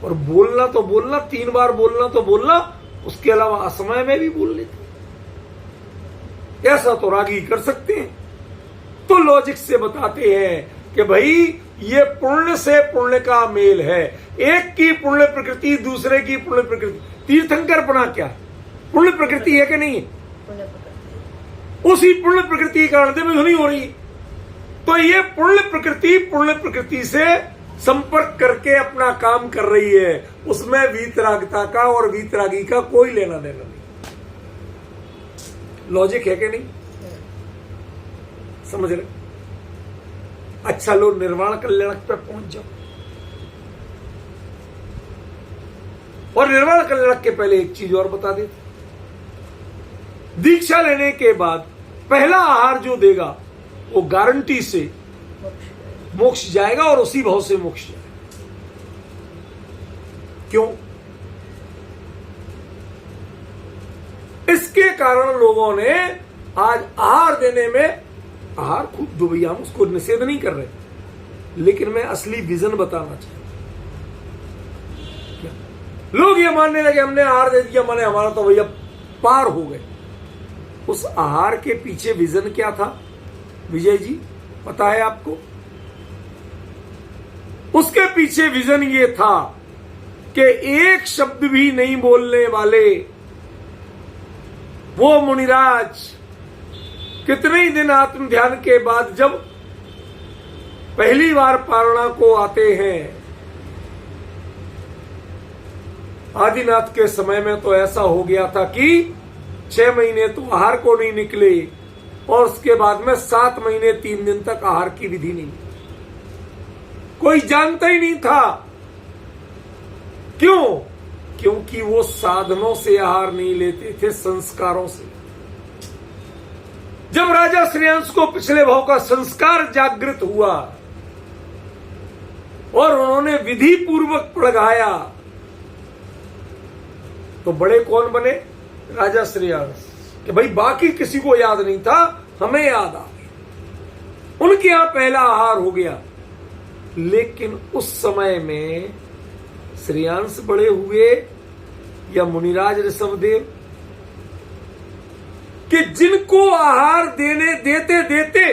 और बोलना तो बोलना, 3 बार बोलना तो बोलना, उसके अलावा असमय में भी बोल लेते। ऐसा तो रागी कर सकते हैं। तो लॉजिक से बताते हैं कि भाई ये पुण्य से पुण्य का मेल है। एक की पुण्य प्रकृति, दूसरे की पुण्य प्रकृति। तीर्थंकर बना क्या पुण्य प्रकृति है कि नहीं है? उसी पुण्य प्रकृति के कारण दिव्य धुनी हो रही है। तो ये पुण्य प्रकृति से संपर्क करके अपना काम कर रही है। उसमें वीतरागता का और वीतरागी का कोई लेना देना नहीं। लॉजिक है कि नहीं? समझ रहे? अच्छा, लो निर्वाण कल्याणक पे पहुंच जाओ। और निर्वाण कल्याणक के पहले एक चीज और बता देते। दीक्षा लेने के बाद पहला आहार जो देगा वो गारंटी से मोक्ष जाएगा, और उसी भाव से मोक्ष जाएगा। क्यों? इसके कारण लोगों ने आज आहार देने में, आहार खूब दो भैया, हम उसको निषेध नहीं कर रहे, लेकिन मैं असली विजन बताना चाहता हूं। लोग ये मानने लगे हमने आहार दे दिया माने हमारा तो भैया पार हो गए। उस आहार के पीछे विजन क्या था विजय जी, पता है आपको? उसके पीछे विजन ये था कि एक शब्द भी नहीं बोलने वाले वो मुनिराज कितने ही दिन आत्म ध्यान के बाद जब पहली बार पारणा को आते हैं, आदिनाथ के समय में तो ऐसा हो गया था कि 6 महीने तो आहार को नहीं निकले, और उसके बाद में 7 महीने 3 दिन तक आहार की विधि नहीं, कोई जानता ही नहीं था। क्यों? क्योंकि वो साधनों से आहार नहीं लेते थे, संस्कारों से। जब राजा श्रेयांश को पिछले भाव का संस्कार जागृत हुआ और उन्होंने विधि पूर्वक पढ़ाया, तो बड़े कौन बने? राजा श्रेयांश। कि भाई बाकी किसी को याद नहीं था, हमें याद आ गया। उनके यहां पहला आहार हो गया। लेकिन उस समय में श्रेयांश बड़े हुए या मुनिराज ऋषभदेव, कि जिनको आहार देते देते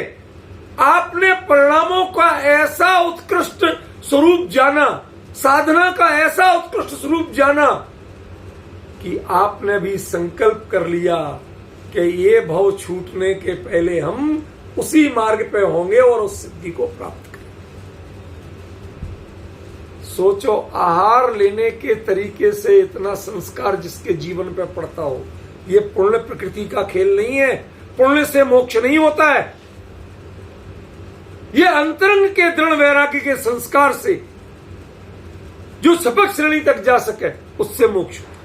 आपने परिणामों का ऐसा उत्कृष्ट स्वरूप जाना, साधना का ऐसा उत्कृष्ट स्वरूप जाना, कि आपने भी संकल्प कर लिया कि ये भाव छूटने के पहले हम उसी मार्ग पे होंगे और उस सिद्धि को प्राप्त करेंगे। सोचो, आहार लेने के तरीके से इतना संस्कार जिसके जीवन पे पड़ता हो, ये पुण्य प्रकृति का खेल नहीं है। पुण्य से मोक्ष नहीं होता है, ये अंतरंग के दृढ़ वैराग्य के संस्कार से जो सपक श्रेणी तक जा सके उससे मोक्ष होता है।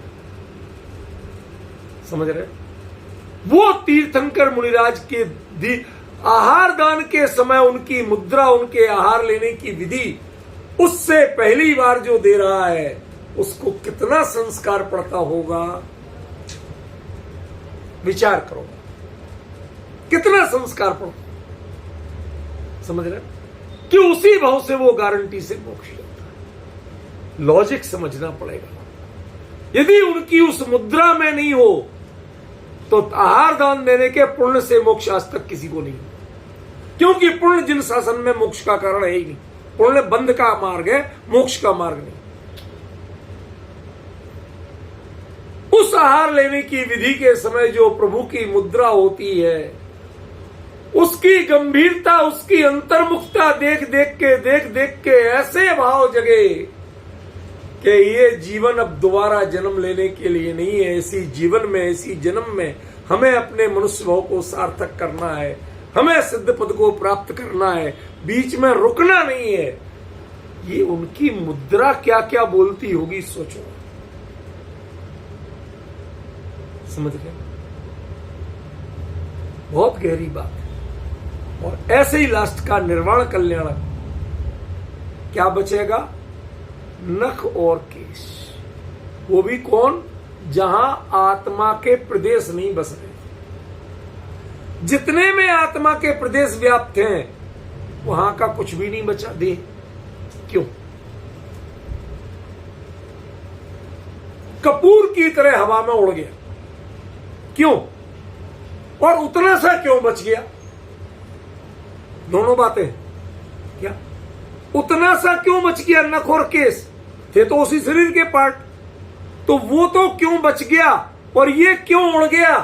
समझ रहे? वो तीर्थंकर मुनिराज के आहार दान के समय उनकी मुद्रा, उनके आहार लेने की विधि, उससे पहली बार जो दे रहा है उसको कितना संस्कार पड़ता होगा, विचार करो, कितना संस्कार पड़ता। समझ रहे? कि उसी भाव से वो गारंटी से मोक्ष होता है। लॉजिक समझना पड़ेगा। यदि उनकी उस मुद्रा में नहीं हो तो आहार दान देने के पुण्य से मोक्ष आज तक किसी को नहीं, क्योंकि पुण्य जिन शासन में मोक्ष का कारण है ही नहीं। पुण्य बंध का मार्ग है, मोक्ष का मार्ग नहीं। उस आहार लेने की विधि के समय जो प्रभु की मुद्रा होती है, उसकी गंभीरता, उसकी अंतर्मुखता देख देख के ऐसे भाव जगे कि ये जीवन अब दोबारा जन्म लेने के लिए नहीं है। इसी जीवन में, इसी जन्म में हमें अपने मनुष्य भाव को सार्थक करना है, हमें सिद्ध पद को प्राप्त करना है, बीच में रुकना नहीं है। ये उनकी मुद्रा क्या क्या बोलती होगी, सोचो। समझ गए? बहुत गहरी बात है। और ऐसे ही लास्ट का निर्वाण कल्याण क्या बचेगा? नख और केश। वो भी कौन? जहां आत्मा के प्रदेश नहीं बस रहे। जितने में आत्मा के प्रदेश व्याप्त हैं वहां का कुछ भी नहीं बचा। दे क्यों? कपूर की तरह हवा में उड़ गया। क्यों? और उतना सा क्यों बच गया? दोनों बातें। क्या उतना सा क्यों बच गया? नख और केस थे तो उसी शरीर के पार्ट, तो वो तो क्यों बच गया और ये क्यों उड़ गया?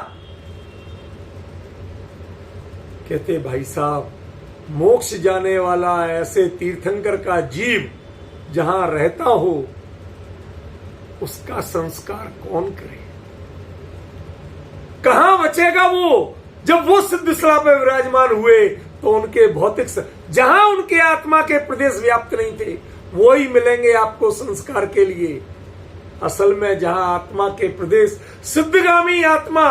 कहते भाई साहब, मोक्ष जाने वाला ऐसे तीर्थंकर का जीव जहां रहता हो उसका संस्कार कौन करे? कहां बचेगा वो? जब वो सिद्ध शिला पे विराजमान हुए तो उनके भौतिक जहां उनके आत्मा के प्रदेश व्याप्त नहीं थे वो ही मिलेंगे आपको संस्कार के लिए। असल में जहां आत्मा के प्रदेश, सिद्धगामी आत्मा,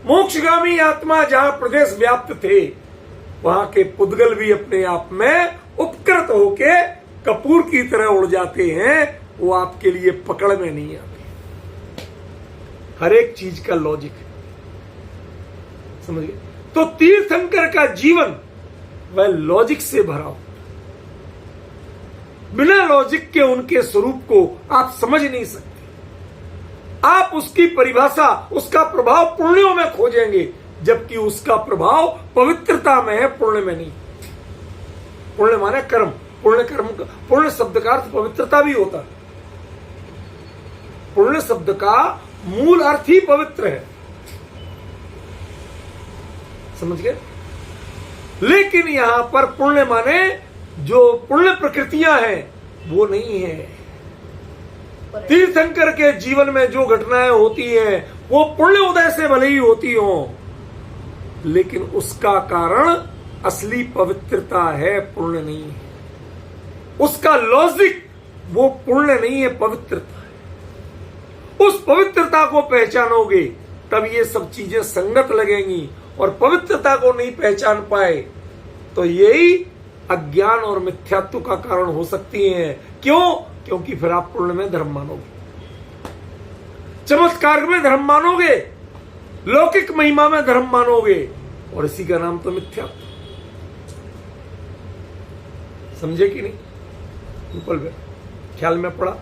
मोक्षगामी आत्मा जहां प्रदेश व्याप्त थे वहां के पुद्गल भी अपने आप में उपकृत होके कपूर की तरह उड़ जाते हैं। वो आपके लिए पकड़ में नहीं आते। हर एक चीज का लॉजिक है, समझ गए? तो तीर्थंकर का जीवन वह लॉजिक से भरा हो। बिना लॉजिक के उनके स्वरूप को आप समझ नहीं सकते। आप उसकी परिभाषा, उसका प्रभाव पुण्यों में खोजेंगे, जबकि उसका प्रभाव पवित्रता में है, पुण्य में नहीं। पुण्य माने कर्म, पुण्य कर्म, पुण्य शब्द का अर्थ पवित्रता भी होता है। पुण्य शब्द का मूल अर्थ ही पवित्र है, समझ गए? लेकिन यहां पर पुण्य माने जो पुण्य प्रकृतियां हैं वो नहीं है। तीर्थंकर के जीवन में जो घटनाएं होती हैं वो पुण्य उदय से भले ही होती हो, लेकिन उसका कारण असली पवित्रता है, पुण्य नहीं है। उसका लॉजिक वो पुण्य नहीं है, पवित्रता है। उस पवित्रता को पहचानोगे तब ये सब चीजें संगत लगेंगी, और पवित्रता को नहीं पहचान पाए तो यही अज्ञान और मिथ्यात्व का कारण हो सकती हैं। क्यों? क्योंकि फिर आप पुण्य में धर्म मानोगे, चमत्कार में धर्म मानोगे, लौकिक महिमा में धर्म मानोगे, और इसी का नाम तो मिथ्यात्व। समझे कि नहीं? ऊपर ख्याल में पड़ा।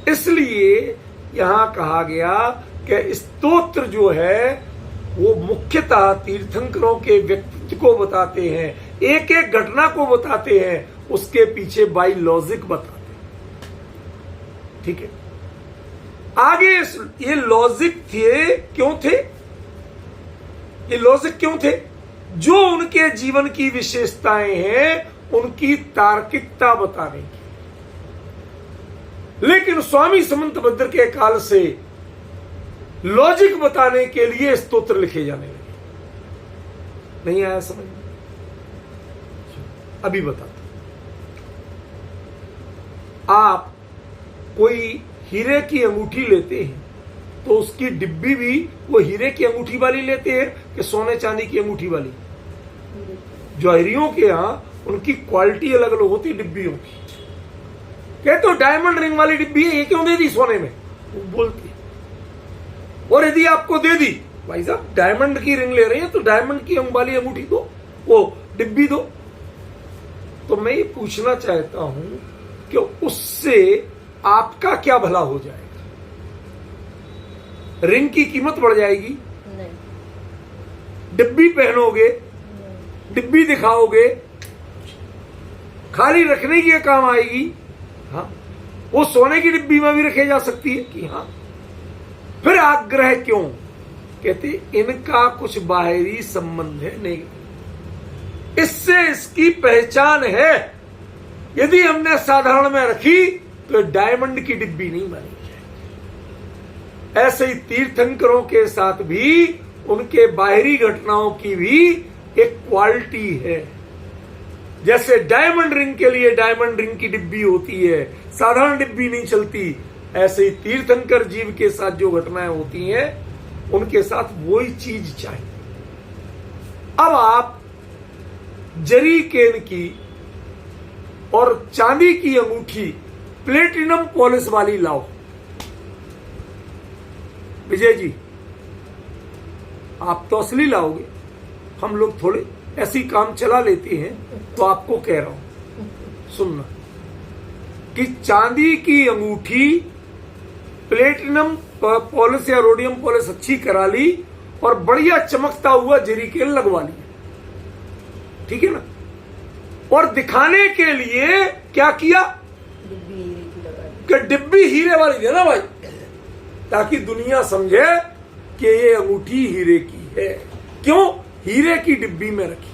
इसलिए यहां कहा गया कि स्तोत्र जो है वो मुख्यतः तीर्थंकरों के व्यक्तित्व को बताते हैं, एक एक घटना को बताते हैं, उसके पीछे बाई लॉजिक बताते हैं। ठीक है? आगे ये लॉजिक थे, क्यों थे? ये लॉजिक क्यों थे? जो उनके जीवन की विशेषताएं हैं उनकी तार्किकता बताने की। लेकिन स्वामी समंत भद्र के काल से लॉजिक बताने के लिए स्तोत्र लिखे जाने लगे। नहीं आया समझ में? अभी बताता। आप कोई हीरे की अंगूठी लेते हैं तो उसकी डिब्बी भी वो हीरे की अंगूठी वाली लेते हैं कि सोने चांदी की अंगूठी वाली? ज्वेलरियों के यहां उनकी क्वालिटी अलग अलग होती डिब्बियों की। कहते तो डायमंड रिंग वाली डिब्बी है, ये क्यों दे दी सोने में? वो बोलती है। और यदि आपको दे दी, भाई साहब डायमंड की रिंग ले रहे हैं तो डायमंड की वाली अंगूठी दो, वो डिब्बी दो। तो मैं ये पूछना चाहता हूं कि उससे आपका क्या भला हो जाएगा? रिंग की कीमत बढ़ जाएगी? नहीं। डिब्बी पहनोगे, डिब्बी दिखाओगे, खाली रखने के काम आएगी। हाँ, वो सोने की डिब्बी में भी रखे जा सकती है कि हाँ। फिर आग्रह क्यों? कहते इनका कुछ बाहरी संबंध है नहीं। इससे इसकी पहचान है। यदि हमने साधारण में रखी तो डायमंड की डिब्बी नहीं मानी जाएगी। ऐसे ही तीर्थंकरों के साथ भी उनके बाहरी घटनाओं की भी एक क्वालिटी है। जैसे डायमंड रिंग के लिए डायमंड रिंग की डिब्बी होती है, साधारण डिब्बी नहीं चलती, ऐसे ही तीर्थंकर जीव के साथ जो घटनाएं होती हैं उनके साथ वही चीज चाहिए। अब आप जरी केन की और चांदी की अंगूठी प्लेटिनम पॉलिश वाली लाओ। विजय जी, आप तो असली लाओगे, हम लोग थोड़े ऐसी काम चला लेते हैं, तो आपको कह रहा हूं सुनना कि चांदी की अंगूठी प्लेटिनम पॉलिश या रोडियम पॉलिश अच्छी करा ली और बढ़िया चमकता हुआ जरी केन लगवा लिया, ठीक है ना। और दिखाने के लिए क्या किया कि डिब्बी हीरे वाली देना भाई, ताकि दुनिया समझे कि ये अंगूठी हीरे की है। क्यों? हीरे की डिब्बी में रखी।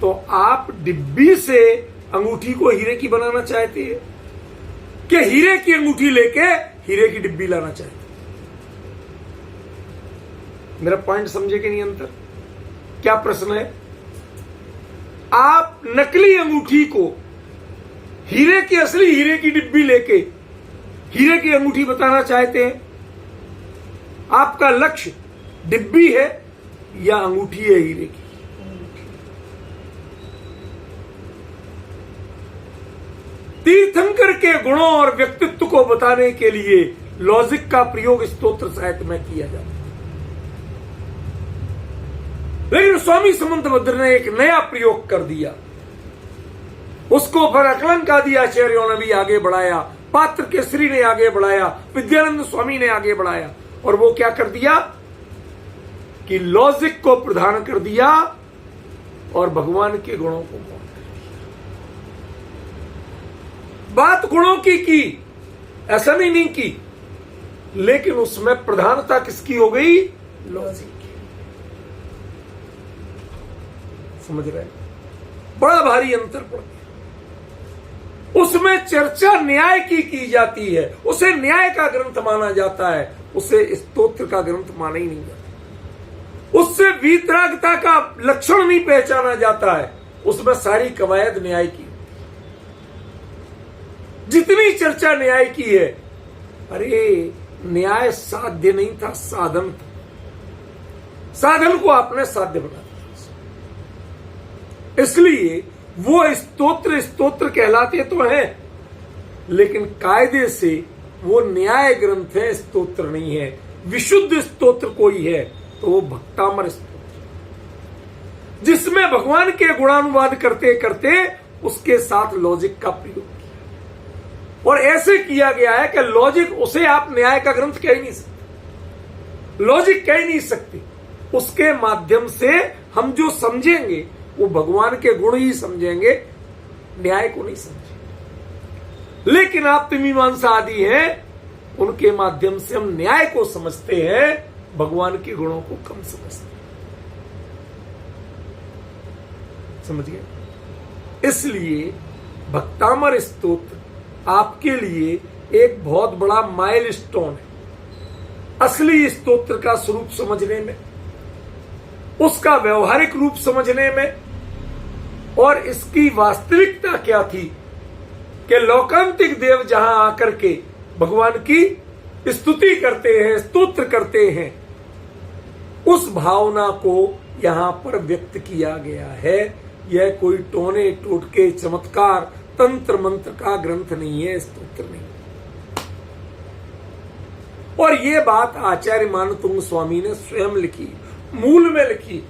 तो आप डिब्बी से अंगूठी को हीरे की बनाना चाहते हैं कि हीरे की अंगूठी लेके हीरे की डिब्बी लाना चाहते हैं? मेरा पॉइंट समझे कि नहीं? अंतर क्या प्रश्न है? आप नकली अंगूठी को हीरे की असली हीरे की डिब्बी लेके हीरे की अंगूठी बताना चाहते हैं? आपका लक्ष्य डिब्बी है या अंगूठी है हीरे की? तीर्थंकर के गुणों और व्यक्तित्व को बताने के लिए लॉजिक का प्रयोग स्तोत्र साहित्य में किया जाता है। लेकिन स्वामी समंतभद्र ने एक नया प्रयोग कर दिया, उसको फिर अलंकादि आचार्यों ने भी आगे बढ़ाया, पात्र केसरी ने आगे बढ़ाया, विद्यानंद स्वामी ने आगे बढ़ाया। और वो क्या कर दिया कि लॉजिक को प्रदान कर दिया और भगवान के गुणों को कर दिया। बात गुणों की ऐसा नहीं की, लेकिन उसमें प्रधानता किसकी हो गई? लॉजिक। समझ रहे? बड़ा भारी अंतर पड़ गया। उसमें चर्चा न्याय की जाती है, उसे न्याय का ग्रंथ माना जाता है, उसे स्तोत्र का ग्रंथ माना ही नहीं जाता। उससे वीतरागता का लक्षण नहीं पहचाना जाता है, उसमें सारी कवायद न्याय की। जितनी चर्चा न्याय की है, अरे न्याय साध्य नहीं था, साधन था। साधन को आपने साध्य बना दिया। इसलिए वो स्तोत्र कहलाते तो हैं, लेकिन कायदे से वो न्याय ग्रंथ है, स्तोत्र नहीं है। विशुद्ध स्तोत्र कोई है तो वो भक्तामर स्तोत्र, जिसमें भगवान के गुणानुवाद करते करते उसके साथ लॉजिक का प्रयोग किया। और ऐसे किया गया है कि लॉजिक, उसे आप न्याय का ग्रंथ कह ही नहीं सकते, लॉजिक कह ही नहीं सकते। उसके माध्यम से हम जो समझेंगे वो भगवान के गुण ही समझेंगे, न्याय को नहीं समझेंगे। लेकिन आप मीमांसा आदि हैं, उनके माध्यम से हम न्याय को समझते हैं, भगवान के गुणों को कम समझते हैं। समझ गए? इसलिए भक्तामर स्तोत्र आपके लिए एक बहुत बड़ा माइलस्टोन है। असली स्तोत्र का स्वरूप समझने में, उसका व्यवहारिक रूप समझने में, और इसकी वास्तविकता क्या थी कि लौकांतिक देव जहां आकर के भगवान की स्तुति करते हैं, स्तोत्र करते हैं, उस भावना को यहां पर व्यक्त किया गया है। यह कोई टोने टोटके चमत्कार तंत्र मंत्र का ग्रंथ नहीं है, स्तोत्र नहीं। और ये बात आचार्य मानतुंग स्वामी ने स्वयं लिखी, मूल में लिखी,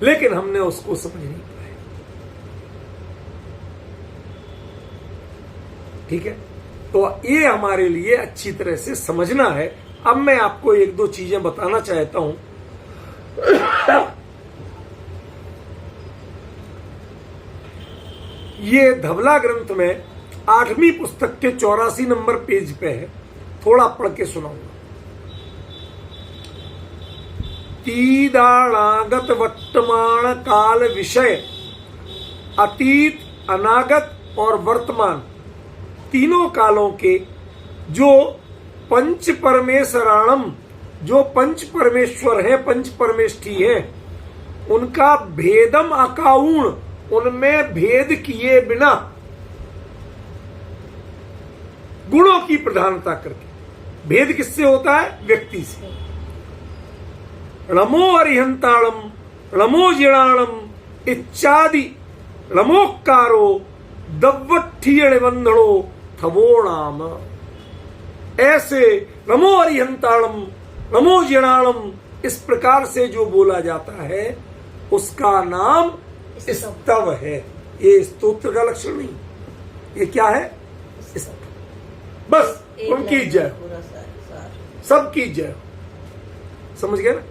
लेकिन हमने उसको समझ नहीं पाया। ठीक है, तो ये हमारे लिए अच्छी तरह से समझना है। अब मैं आपको एक दो चीजें बताना चाहता हूं। ये धवला ग्रंथ में 8वीं पुस्तक के 84 नंबर पेज पे है, थोड़ा पढ़ के सुनाऊंगा। अतीदाणागत वर्तमान काल विषय, अतीत, अनागत और वर्तमान तीनों कालों के जो पंच परमेश्वराणम, जो पंच परमेश्वर है, पंच परमेष्ठी है, उनका भेदम अकाउण, उनमें भेद किए बिना गुणों की प्रधानता करके। भेद किससे होता है? व्यक्ति से। रमो अरिहंताणम, रमो जिणाणम इत्यादि रमोकारो दव्वठीण बंधड़ो थवोणाम। ऐसे रमो अरिहंताणम, रमो जिणाणम, इस प्रकार से जो बोला जाता है उसका नाम स्तव है। ये स्तोत्र का लक्षण नहीं, ये क्या है? स्तव। बस उनकी जय, सबकी जय हो। समझ गए ना?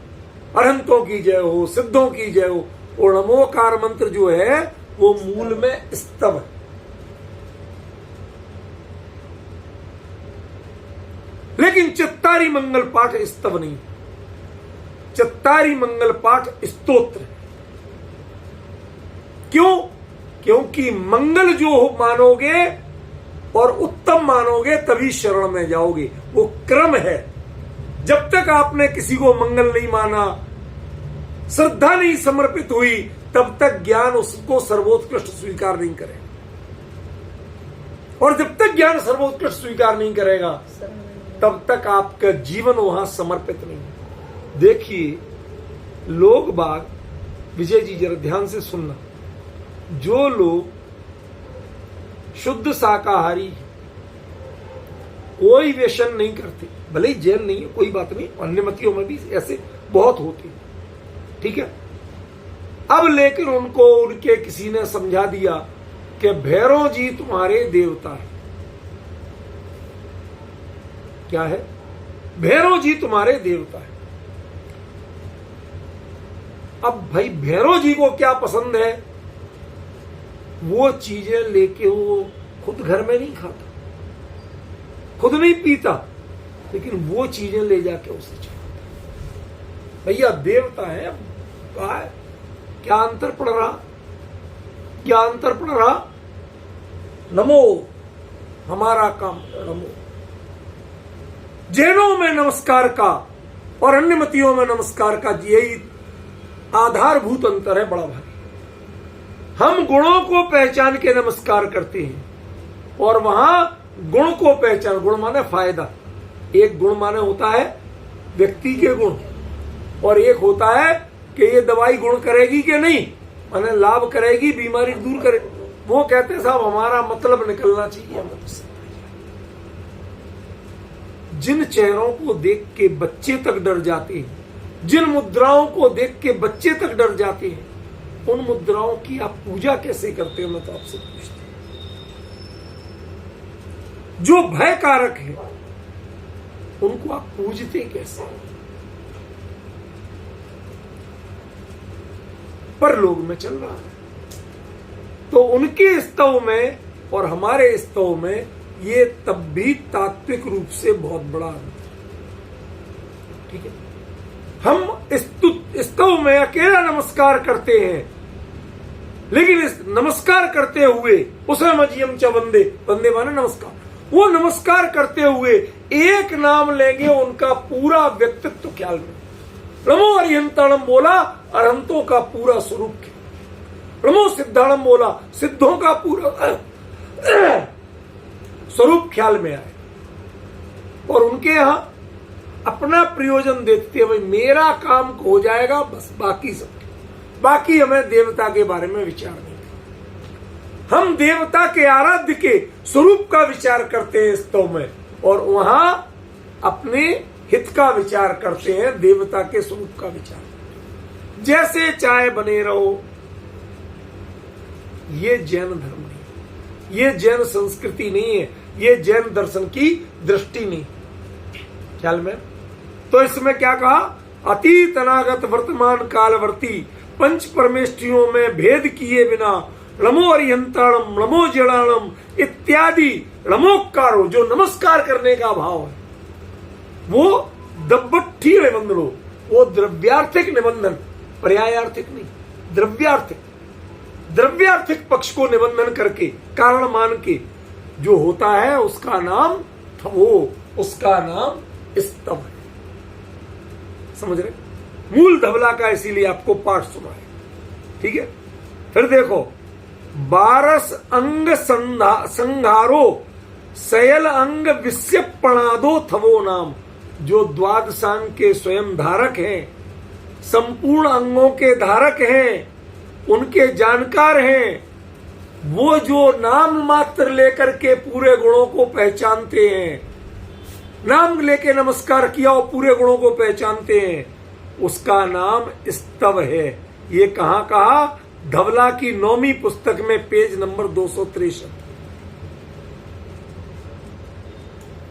अरहंतों की जय हो, सिद्धों की जय हो। और नमोकार मंत्र जो है वो मूल में स्तव है। लेकिन चित्तारी मंगल पाठ स्तव नहीं, चित्तारी मंगल पाठ स्तोत्र है। क्यों? क्योंकि मंगल जो मानोगे और उत्तम मानोगे तभी शरण में जाओगे। वो क्रम है। जब तक आपने किसी को मंगल नहीं माना, श्रद्धा नहीं समर्पित हुई, तब तक ज्ञान उसको सर्वोत्कृष्ट स्वीकार नहीं करेगा। और जब तक ज्ञान सर्वोत्कृष्ट स्वीकार नहीं करेगा, तब तक आपका जीवन वहां समर्पित नहीं। देखिए, लोग बाग, विजय जी जरा ध्यान से सुनना, जो लोग शुद्ध शाकाहारी, कोई व्यसन नहीं करते, भले ही जैन नहीं है, कोई बात नहीं, अन्य मतियों में भी ऐसे बहुत होते, ठीक है। अब लेकिन उनको उनके किसी ने समझा दिया कि भैरव जी तुम्हारे देवता है। क्या है? भैरव जी तुम्हारे देवता है। अब भाई भैरव जी को क्या पसंद है, वो चीजें लेके वो खुद घर में नहीं खाता, खुद नहीं पीता, लेकिन वो चीजें ले जाके उसे चढ़ाता। भैया देवता है, क्या अंतर पड़ रहा? क्या अंतर पड़ रहा? नमो, हमारा काम नमो। जैनों में नमस्कार का और अन्य मतियों में नमस्कार का यही आधारभूत अंतर है, बड़ा भारी। हम गुणों को पहचान के नमस्कार करते हैं और वहां गुण को पहचान, गुण माने फायदा। एक गुण माने होता है व्यक्ति के गुण, और एक होता है कि ये दवाई गुण करेगी कि नहीं, माने लाभ करेगी, बीमारी दूर करे। वो कहते हैं साहब हमारा मतलब निकलना चाहिए। जिन चेहरों को देख के बच्चे तक डर जाते हैं, जिन मुद्राओं को देख के बच्चे तक डर जाते हैं, उन मुद्राओं की आप पूजा कैसे करते हो? मैं तो आपसे पूछता हूं। जो भय कारक है उनको आप पूजते कैसे? परलोक में चल रहा है, तो उनके स्तव में और हमारे स्तव में ये तब भी तात्विक रूप से बहुत बड़ा अंतर, ठीक है। हम स्तव में अकेला नमस्कार करते हैं, लेकिन इस नमस्कार करते हुए उसे मजियम च वंदे, वंदे माने नमस्कार, वो नमस्कार करते हुए एक नाम लेंगे उनका पूरा व्यक्तित्व ख्याल में। रमो अरिहंताणम बोला, अरहंतों का पूरा स्वरूप ख्याल। रमो सिद्धाणम बोला, सिद्धों का पूरा स्वरूप ख्याल में आए। और उनके यहां अपना प्रयोजन देखते हुए मेरा काम हो जाएगा बस, बाकी सब, बाकी हमें देवता के बारे में विचार नहीं। हम देवता के आराध्य के स्वरूप का विचार करते हैं स्तव में, और वहां अपने हित का विचार करते हैं, देवता के स्वरूप का विचार। जैसे चाहे बने रहो, ये जैन धर्म नहीं, ये जैन संस्कृति नहीं है, ये जैन दर्शन की दृष्टि नहीं। ख्याल में तो इसमें क्या कहा? अतीत अनागत वर्तमान कालवर्ती पंच परमेष्ठियों में भेद किए बिना रमो अरिहंताणम, रमो जड़ाणम इत्यादि रमोकारो, जो नमस्कार करने का भाव है, वो दब्बट्ठी वंदनो, वो द्रव्यार्थिक निबंधन, पर्यायार्थिक नहीं, द्रव्यार्थिक, द्रव्यार्थिक पक्ष को निबंधन करके कारण मान के जो होता है उसका नाम थवो, उसका नाम स्तव है। समझ रहे? मूल धवला का इसीलिए आपको पाठ सुना है। ठीक है, फिर देखो 12 अंग संहारो सयल अंग विश्यपणादो थवो नाम। जो द्वादशांग के स्वयं धारक हैं, संपूर्ण अंगों के धारक हैं, उनके जानकार हैं, वो जो नाम मात्र लेकर के पूरे गुणों को पहचानते हैं, नाम लेके नमस्कार किया और पूरे गुणों को पहचानते हैं, उसका नाम स्तव है। ये कहां कहा? धवला की 9वीं पुस्तक में पेज नंबर 263।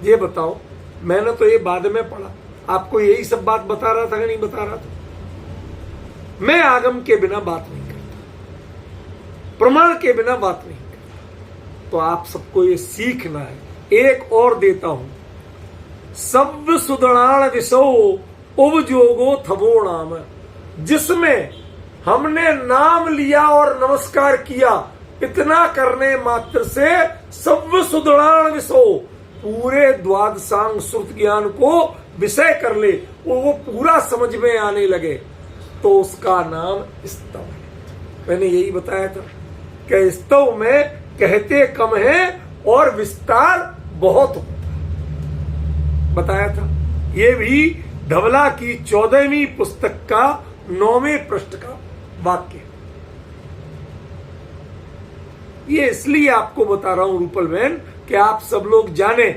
ये बताओ, मैंने तो ये बाद में पढ़ा, आपको यही सब बात बता रहा था कि नहीं बता रहा था? मैं आगम के बिना बात नहीं करता, प्रमाण के बिना बात नहीं करता। तो आप सबको ये सीखना है। एक और देता हूं, सव्य सुदृढ़ विषो उपजोगो थवो नाम। जिसमें हमने नाम लिया और नमस्कार किया, इतना करने मात्र से सव्य सुदृढ़ विषो, पूरे द्वादशांग श्रुत ज्ञान को विषय कर ले, वो पूरा समझ में आने लगे, तो उसका नाम स्तव है। मैंने यही बताया था कि स्तव में कहते कम है और विस्तार बहुत होता है, बताया था। ये भी धवला की 14वीं पुस्तक का 9वें पृष्ठ का वाक्य। ये इसलिए आपको बता रहा हूं रूपल बहन कि आप सब लोग जाने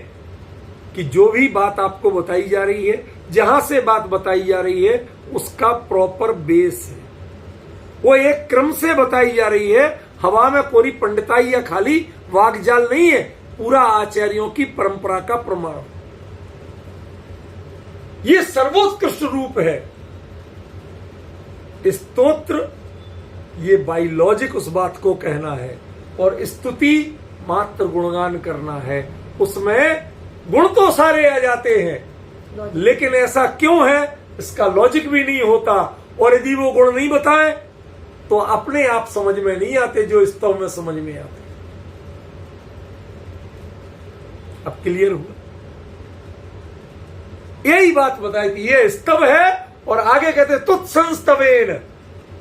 कि जो भी बात आपको बताई जा रही है, जहां से बात बताई जा रही है, उसका प्रॉपर बेस है। वो एक क्रम से बताई जा रही है, हवा में कोई पंडिताई या खाली वाकजाल नहीं है, पूरा आचार्यों की परंपरा का प्रमाण। ये सर्वोत्कृष्ट रूप है स्तोत्र। ये बायोलॉजिक उस बात को कहना है, और स्तुति मात्र गुणगान करना है। उसमें गुण तो सारे आ जाते हैं, लेकिन ऐसा क्यों है इसका लॉजिक भी नहीं होता। और यदि वो गुण नहीं बताए तो अपने आप समझ में नहीं आते, जो स्तव में समझ में आते। अब क्लियर हुआ? यही बात बताई थी, ये स्तव है। और आगे कहते तुत्संस्तवेन,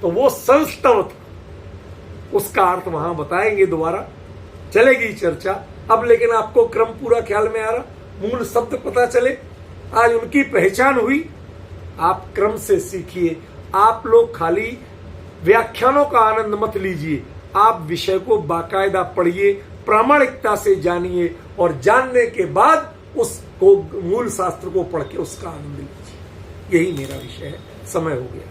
तो वो संस्तव था, उसका अर्थ वहां बताएंगे, दोबारा चलेगी चर्चा। अब लेकिन आपको क्रम पूरा ख्याल में आ रहा, मूल शब्द पता चले, आज उनकी पहचान हुई। आप क्रम से सीखिए। आप लोग खाली व्याख्यानों का आनंद मत लीजिए, आप विषय को बाकायदा पढ़िए, प्रामाणिकता से जानिए, और जानने के बाद उसको मूल शास्त्र को पढ़ के उसका आनंद लीजिए। यही मेरा विषय है। समय हो गया।